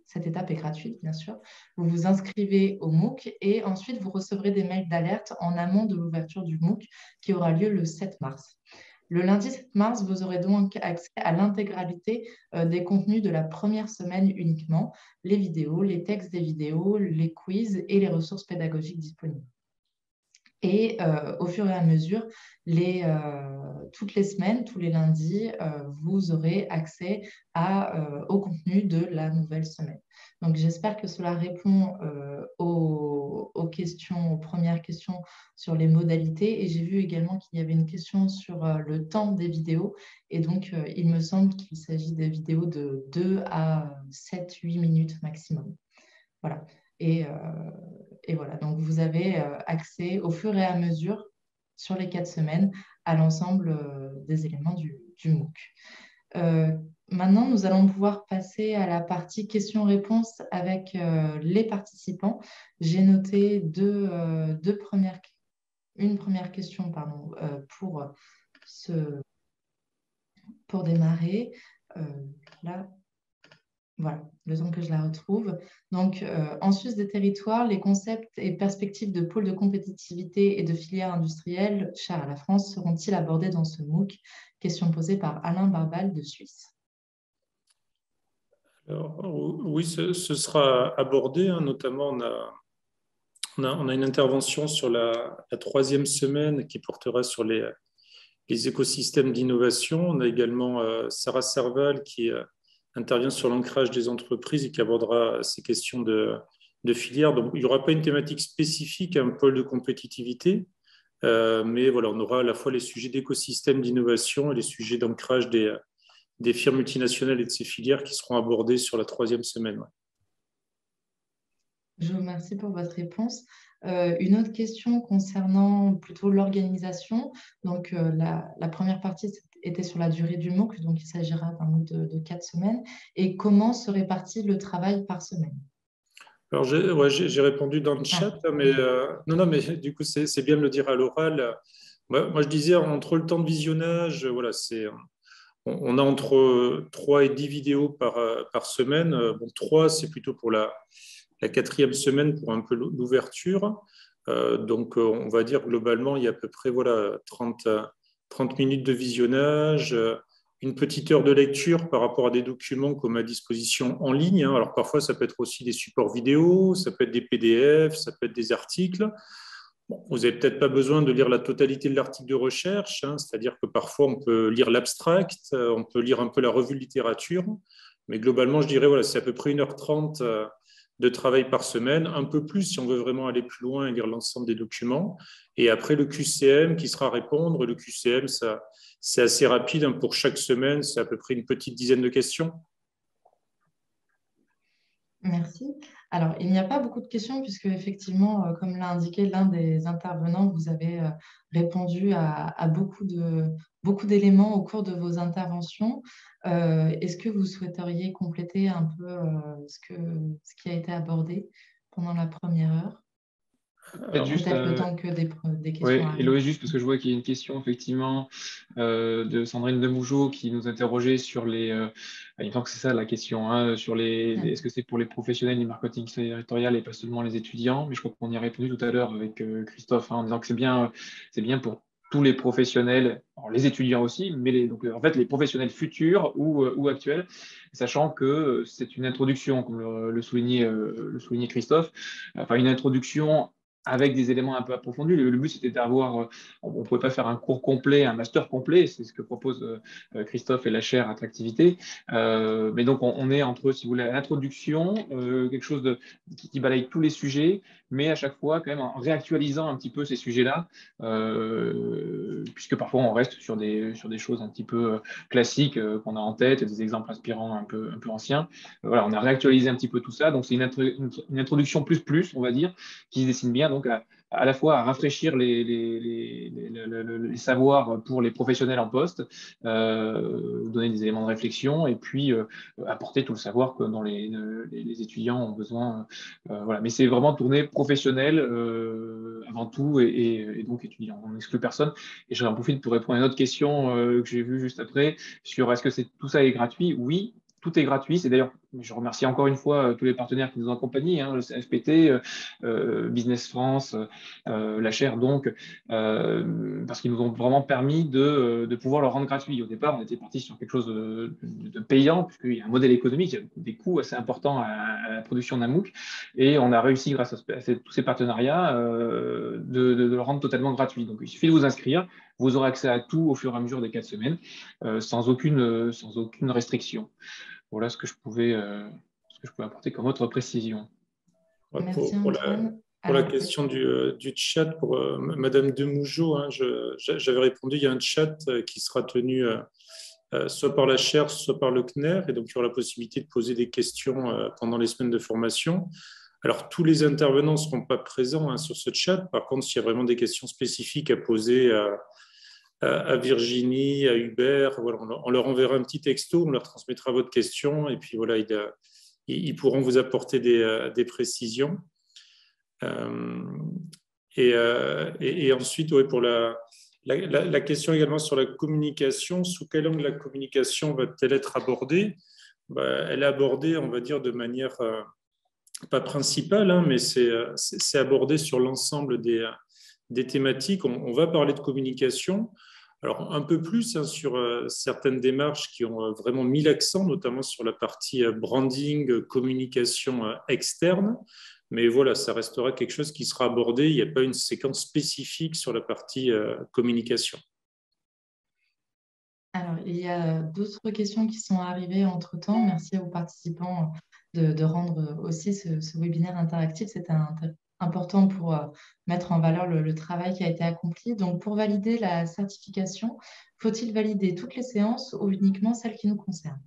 cette étape est gratuite, bien sûr. Vous vous inscrivez au MOOC et ensuite, vous recevrez des mails d'alerte en amont de l'ouverture du MOOC qui aura lieu le 7 mars. Le lundi 7 mars, vous aurez donc accès à l'intégralité des contenus de la première semaine uniquement, les vidéos, les textes des vidéos, les quiz et les ressources pédagogiques disponibles. Et au fur et à mesure, toutes les semaines, tous les lundis, vous aurez accès au contenu de la nouvelle semaine. Donc, j'espère que cela répond aux questions, aux premières questions sur les modalités. Et j'ai vu également qu'il y avait une question sur le temps des vidéos. Et donc, il me semble qu'il s'agit des vidéos de 2 à 7-8 minutes maximum. Voilà. Et voilà, donc vous avez accès au fur et à mesure, sur les 4 semaines, à l'ensemble des éléments du MOOC. Maintenant, nous allons pouvoir passer à la partie questions-réponses avec les participants. J'ai noté une première question pour démarrer. Là. Voilà, le temps que je la retrouve. Donc, en Suisse des territoires, les concepts et perspectives de pôle de compétitivité et de filières industrielles chères à la France seront-ils abordés dans ce MOOC? Question posée par Alain Barbal de Suisse. Alors, oui, ce sera abordé, hein, notamment on a une intervention sur la 3e semaine qui portera sur les écosystèmes d'innovation. On a également Sarah Serval qui intervient sur l'ancrage des entreprises et qui abordera ces questions de filière. Donc, il n'y aura pas une thématique spécifique à un pôle de compétitivité, mais voilà, on aura à la fois les sujets d'écosystème d'innovation et les sujets d'ancrage des firmes multinationales et de ces filières qui seront abordés sur la 3e semaine. Ouais. Je vous remercie pour votre réponse. Une autre question concernant plutôt l'organisation. Donc, la première partie était sur la durée du MOOC, donc il s'agira d'un MOOC de 4 semaines. Et comment se répartit le travail par semaine? Alors, j'ai répondu dans le chat, mais non, mais du coup, c'est bien de le dire à l'oral. Moi, je disais, entre le temps de visionnage, voilà, on a entre 3 et 10 vidéos par semaine. Bon, 3, c'est plutôt pour la 4e semaine, pour un peu l'ouverture. Donc, on va dire globalement, il y a à peu près voilà, 30 minutes de visionnage, une petite heure de lecture par rapport à des documents qu'on met à disposition en ligne. Alors, parfois, ça peut être aussi des supports vidéo, ça peut être des PDF, ça peut être des articles. Bon, vous n'avez peut-être pas besoin de lire la totalité de l'article de recherche, c'est-à-dire que parfois on peut lire l'abstract, on peut lire un peu la revue de littérature, mais globalement, je dirais, voilà, c'est à peu près 1h30 de travail par semaine, un peu plus si on veut vraiment aller plus loin et lire l'ensemble des documents. Et après, le QCM qui sera à répondre. Le QCM, c'est assez rapide, pour chaque semaine, c'est à peu près une petite dizaine de questions. Merci. Alors, il n'y a pas beaucoup de questions puisque, effectivement, comme l'a indiqué l'un des intervenants, vous avez répondu à beaucoup d'éléments au cours de vos interventions. Est-ce que vous souhaiteriez compléter un peu ce qui a été abordé pendant la première heure? Peut-être le temps que des questions Oui, arrivent. Héloïse, juste parce que je vois qu'il y a une question effectivement de Sandrine Demougeot qui nous interrogeait sur il me semble que c'est ça la question, sur est-ce que c'est pour les professionnels du marketing territorial et pas seulement les étudiants, mais je crois qu'on y a répondu tout à l'heure avec Christophe, en disant que c'est bien pour tous les professionnels, alors les étudiants aussi, mais donc, en fait les professionnels futurs ou actuels, sachant que c'est une introduction, comme le soulignait Christophe, enfin une introduction avec des éléments un peu approfondis. Le but, c'était d'avoir, on ne pouvait pas faire un cours complet, un master complet, c'est ce que propose Christophe et la chaire Attractivité. Mais donc, on est entre, si vous voulez, l'introduction, quelque chose qui balaye tous les sujets, mais à chaque fois, quand même, en réactualisant un petit peu ces sujets-là, puisque parfois, on reste sur des choses un petit peu classiques qu'on a en tête, des exemples inspirants un peu anciens. Voilà, on a réactualisé un petit peu tout ça. Donc, c'est une introduction plus, on va dire, qui se dessine bien donc à la fois à rafraîchir les savoirs pour les professionnels en poste, donner des éléments de réflexion et puis apporter tout le savoir que dont les étudiants ont besoin. Voilà. Mais c'est vraiment tourné professionnel avant tout et donc étudiant. On n'exclut personne. Et j'en profite pour répondre à une autre question que j'ai vue juste après sur est-ce que tout ça est gratuit? Oui. Tout est gratuit. C'est d'ailleurs, je remercie encore une fois tous les partenaires qui nous ont accompagnés, le CFPT, Business France, la chaire donc, parce qu'ils nous ont vraiment permis de pouvoir le rendre gratuit. Au départ, on était parti sur quelque chose de payant, puisqu'il y a un modèle économique, il y a des coûts assez importants à la production d'un MOOC, et on a réussi, grâce à tous ces partenariats, de le rendre totalement gratuit. Donc, il suffit de vous inscrire, vous aurez accès à tout au fur et à mesure des 4 semaines, sans aucune restriction. Voilà ce que je pouvais apporter comme autre précision. Merci, Antoine. Pour la question du chat, pour Madame Demougeot, j'avais répondu, il y a un chat qui sera tenu soit par la chaire, soit par le CNER, et donc il y aura la possibilité de poser des questions pendant les semaines de formation. Alors, tous les intervenants ne seront pas présents sur ce chat. Par contre, s'il y a vraiment des questions spécifiques à poser à Virginie, à Hubert, voilà, on leur enverra un petit texto, on leur transmettra votre question, et puis voilà, ils pourront vous apporter des précisions. Et ensuite, ouais, pour la question également sur la communication, sous quel angle la communication va-t-elle être abordée? Elle est abordée, on va dire, de manière pas principale, mais c'est abordé sur l'ensemble des thématiques. On va parler de communication. Alors, un peu plus sur certaines démarches qui ont vraiment mis l'accent, notamment sur la partie branding, communication externe. Mais voilà, ça restera quelque chose qui sera abordé. Il n'y a pas une séquence spécifique sur la partie communication. Alors, il y a d'autres questions qui sont arrivées entre-temps. Merci aux participants de rendre aussi ce webinaire interactif. C'était important pour mettre en valeur le travail qui a été accompli. Donc, pour valider la certification, faut-il valider toutes les séances ou uniquement celles qui nous concernent?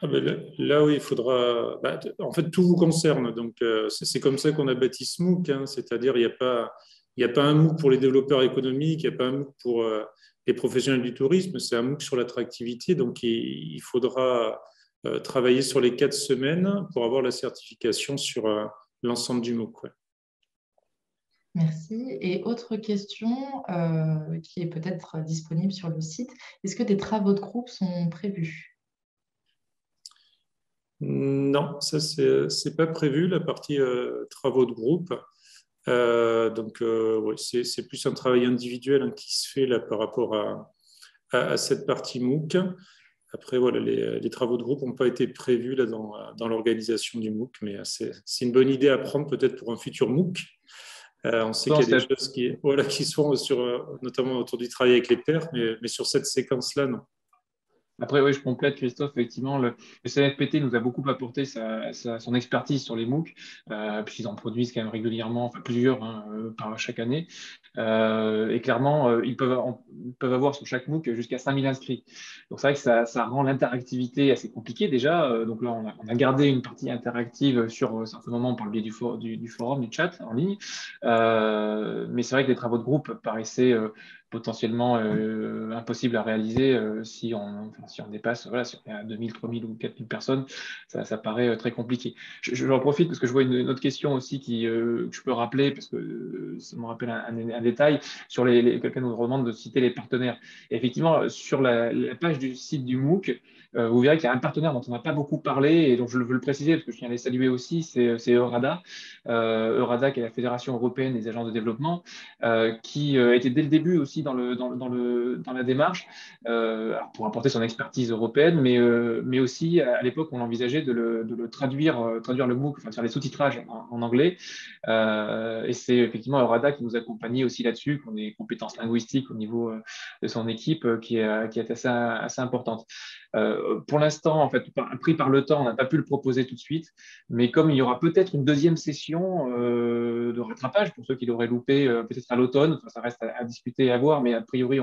Là, oui, il faudra. En fait, tout vous concerne. Donc, c'est comme ça qu'on a bâti ce MOOC. Hein. C'est-à-dire, il n'y a pas un MOOC pour les développeurs économiques, il n'y a pas un MOOC pour les professionnels du tourisme. C'est un MOOC sur l'attractivité. Donc, il faudra travailler sur les 4 semaines pour avoir la certification sur l'ensemble du MOOC. Ouais. Merci. Et autre question qui est peut-être disponible sur le site. Est-ce que des travaux de groupe sont prévus? Non, ça, c'est pas prévu, la partie travaux de groupe. Ouais, c'est plus un travail individuel hein, qui se fait là, par rapport à cette partie MOOC. Après, voilà, les travaux de groupe n'ont pas été prévus là, dans l'organisation du MOOC, mais c'est une bonne idée à prendre peut-être pour un futur MOOC. On sait qu'il y a des choses qui se font notamment autour du travail avec les pairs, mais sur cette séquence-là, non. Après, oui, je complète, Christophe. Effectivement, le CNFPT nous a beaucoup apporté son expertise sur les MOOC, puisqu'ils en produisent quand même régulièrement, enfin plusieurs par chaque année. Et clairement, ils peuvent avoir sur chaque MOOC jusqu'à 5000 inscrits. Donc, c'est vrai que ça rend l'interactivité assez compliquée déjà. Donc là, on a gardé une partie interactive sur certains moments par le biais du forum, du chat en ligne. Mais c'est vrai que les travaux de groupe paraissaient potentiellement impossible à réaliser si on dépasse, voilà, si on est à 2000, 3000 ou 4000 personnes, ça paraît très compliqué. J'en profite parce que je vois une autre question aussi que je peux rappeler, parce que ça me rappelle un détail, sur quelqu'un nous demande de citer les partenaires. Et effectivement, sur la page du site du MOOC, vous verrez qu'il y a un partenaire dont on n'a pas beaucoup parlé, et donc je veux le préciser parce que je tiens à les saluer aussi, c'est Eurada. Eurada, qui est la Fédération européenne des agences de développement, qui était dès le début aussi dans la démarche, alors pour apporter son expertise européenne, mais aussi à l'époque on envisageait de le traduire le MOOC, enfin de faire les sous-titrages en anglais, et c'est effectivement Eurada qui nous accompagnait aussi là-dessus, qui a des compétences linguistiques au niveau de son équipe qui est assez importante. Pour l'instant, en fait, pris par le temps, on n'a pas pu le proposer tout de suite, mais comme il y aura peut-être une deuxième session de rattrapage pour ceux qui l'auraient loupé, peut-être à l'automne, enfin, ça reste à discuter et à voir, mais a priori,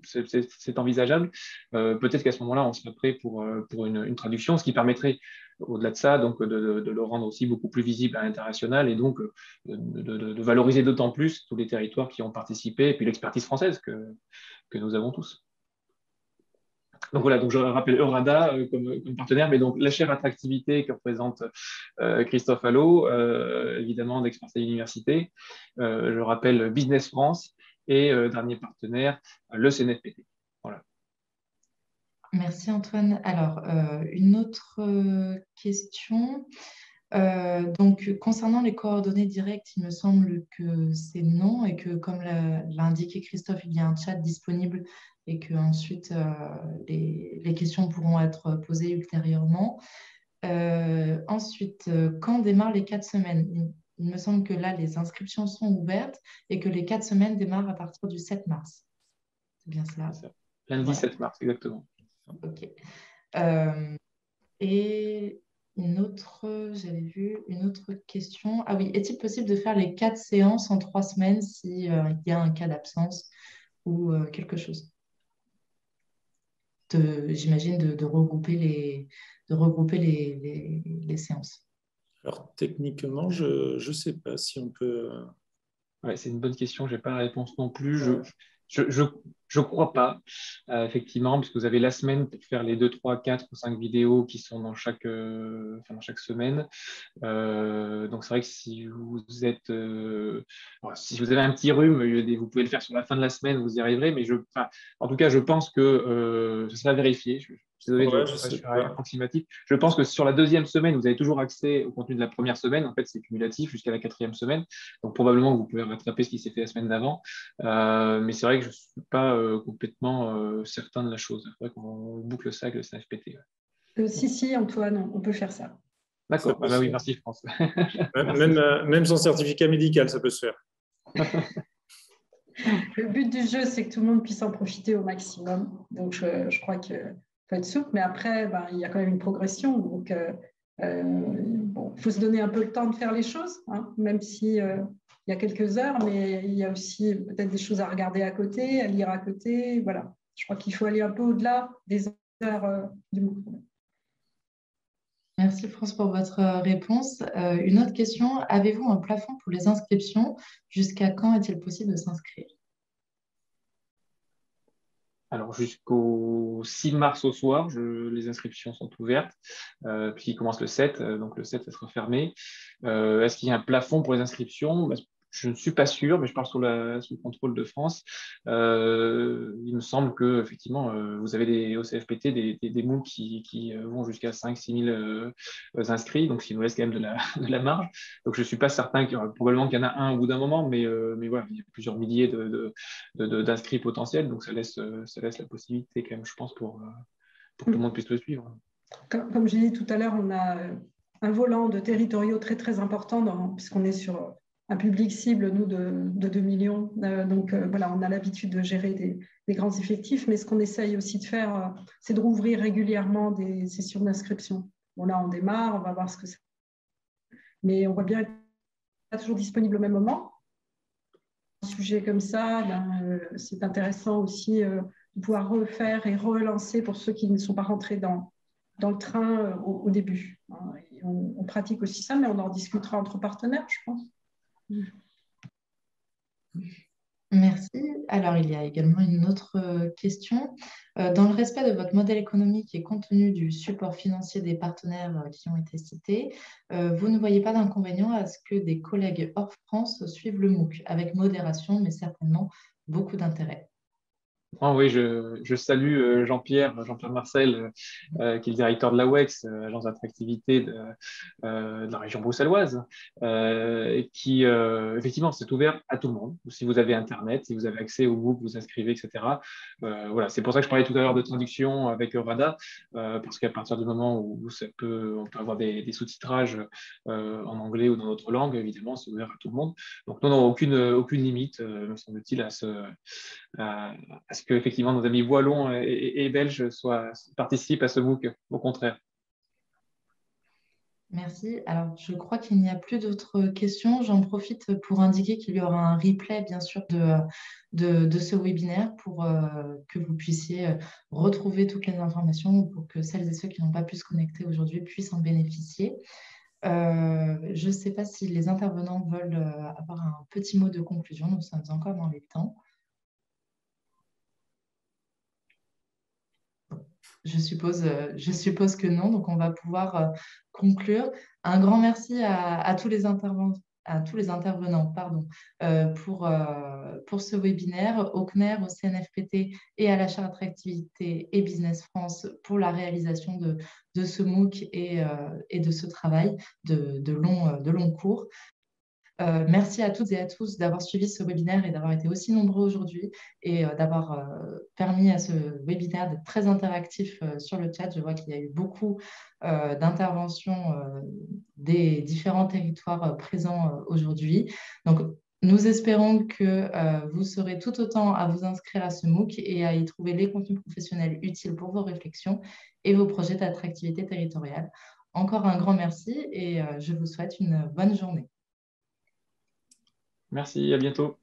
c'est envisageable. Peut-être qu'à ce moment-là, on sera prêt pour une traduction, ce qui permettrait, au-delà de ça, donc, de le rendre aussi beaucoup plus visible à l'international et donc de valoriser d'autant plus tous les territoires qui ont participé et puis l'expertise française que nous avons tous. Donc voilà, donc je rappelle Eurada comme partenaire, mais donc la chaire attractivité que représente Christophe Allot, évidemment d'Expertise Université. Je rappelle Business France et dernier partenaire, le CNFPT. Voilà. Merci Antoine. Alors, une autre question. Donc, concernant les coordonnées directes, il me semble que c'est non et que, comme l'a indiqué Christophe, il y a un chat disponible et que ensuite les questions pourront être posées ultérieurement. Ensuite, quand démarrent les 4 semaines? Il me semble que là, les inscriptions sont ouvertes et que les 4 semaines démarrent à partir du 7 mars. C'est bien cela? Lundi 7 mars, exactement. Ok. Et j'avais vu une autre question. Ah oui, est-il possible de faire les 4 séances en 3 semaines s'il y a un cas d'absence ou quelque chose? J'imagine de regrouper les séances. Alors, techniquement, je ne sais pas si on peut... Ouais, c'est une bonne question, je n'ai pas la réponse non plus. Je crois pas, effectivement, parce que vous avez la semaine pour faire les 2, 3, 4 ou 5 vidéos qui sont dans chaque semaine. Donc, c'est vrai que si vous êtes, si vous avez un petit rhume, vous pouvez le faire sur la fin de la semaine, vous y arriverez. Mais en tout cas, je pense que ce sera vérifié. Désolé, je suis approximatif. Je pense que sur la 2e semaine, vous avez toujours accès au contenu de la première semaine. En fait, c'est cumulatif jusqu'à la 4e semaine. Donc, probablement que vous pouvez rattraper ce qui s'est fait la semaine d'avant. Mais c'est vrai que je ne suis pas complètement certain de la chose. Il faudrait qu'on boucle ça avec le CNFPT. Si, Antoine, on peut faire ça. D'accord. Bah oui, merci, France. Même sans certificat médical, ça peut se faire. Le but du jeu, c'est que tout le monde puisse en profiter au maximum. Donc, je crois qu'il faut être souple, mais après, il y a quand même une progression. Donc, il faut se donner un peu le temps de faire les choses, hein, même si il y a quelques heures, mais il y a aussi peut-être des choses à regarder à côté, à lire à côté. Voilà. Je crois qu'il faut aller un peu au-delà des heures du MOOC. Merci France pour votre réponse. Une autre question, avez-vous un plafond pour les inscriptions? Jusqu'à quand est-il possible de s'inscrire? Alors, jusqu'au 6 mars au soir, les inscriptions sont ouvertes, puis ils commencent le 7, donc le 7, ça sera fermé. Est-ce qu'il y a un plafond pour les inscriptions? Je ne suis pas sûr, mais je parle sous le contrôle de France. Il me semble que effectivement, vous avez au CFPT des MOOC qui vont jusqu'à 5 000 à 6 000 inscrits, donc ce qui nous laisse quand même de la marge. Donc je ne suis pas certain probablement qu'il y en a un au bout d'un moment, mais voilà, il y a plusieurs milliers d'inscrits potentiels, donc ça laisse la possibilité quand même, je pense, pour que tout le monde puisse le suivre. Comme j'ai dit tout à l'heure, on a un volant de territoriaux très très important puisqu'on est sur un public cible, nous, de 2 millions. Donc voilà, on a l'habitude de gérer des grands effectifs, mais ce qu'on essaye aussi de faire, c'est de rouvrir régulièrement des sessions d'inscription. Bon, là, on démarre, on va voir ce que c'est. Mais on voit bien que pas toujours disponible au même moment. Un sujet comme ça, c'est intéressant aussi de pouvoir refaire et relancer pour ceux qui ne sont pas rentrés dans le train au début. On pratique aussi ça, mais on en discutera entre partenaires, je pense. Merci. Alors, il y a également une autre question. Dans le respect de votre modèle économique et compte tenu du support financier des partenaires qui ont été cités, vous ne voyez pas d'inconvénient à ce que des collègues hors France suivent le MOOC avec modération, mais certainement beaucoup d'intérêt? Oui, je salue Jean-Pierre Marcel, qui est le directeur de l'AWEX, agence d'attractivité de la région bruxelloise, qui, effectivement, c'est ouvert à tout le monde. Si vous avez Internet, si vous avez accès au MOOC, vous inscrivez, etc. Voilà, c'est pour ça que je parlais tout à l'heure de traduction avec RADA, parce qu'à partir du moment où on peut avoir des sous-titrages en anglais ou dans d'autres langues, évidemment, c'est ouvert à tout le monde. Donc, non, aucune limite, me semble-t-il, à ce que effectivement nos amis wallons et belges participent à ce MOOC, au contraire. Merci. Alors, je crois qu'il n'y a plus d'autres questions. J'en profite pour indiquer qu'il y aura un replay, bien sûr, de ce webinaire pour que vous puissiez retrouver toutes les informations pour que celles et ceux qui n'ont pas pu se connecter aujourd'hui puissent en bénéficier. Je ne sais pas si les intervenants veulent avoir un petit mot de conclusion. Nous sommes encore dans les temps. Je suppose que non, donc on va pouvoir conclure. Un grand merci à tous les intervenants, pour ce webinaire, au CNER, au CNFPT et à la Charte Attractivité et Business France pour la réalisation de ce MOOC et de ce travail de long cours. Merci à toutes et à tous d'avoir suivi ce webinaire et d'avoir été aussi nombreux aujourd'hui et d'avoir permis à ce webinaire d'être très interactif sur le chat. Je vois qu'il y a eu beaucoup d'interventions des différents territoires présents aujourd'hui. Donc, nous espérons que vous serez tout autant à vous inscrire à ce MOOC et à y trouver les contenus professionnels utiles pour vos réflexions et vos projets d'attractivité territoriale. Encore un grand merci et je vous souhaite une bonne journée. Merci, à bientôt.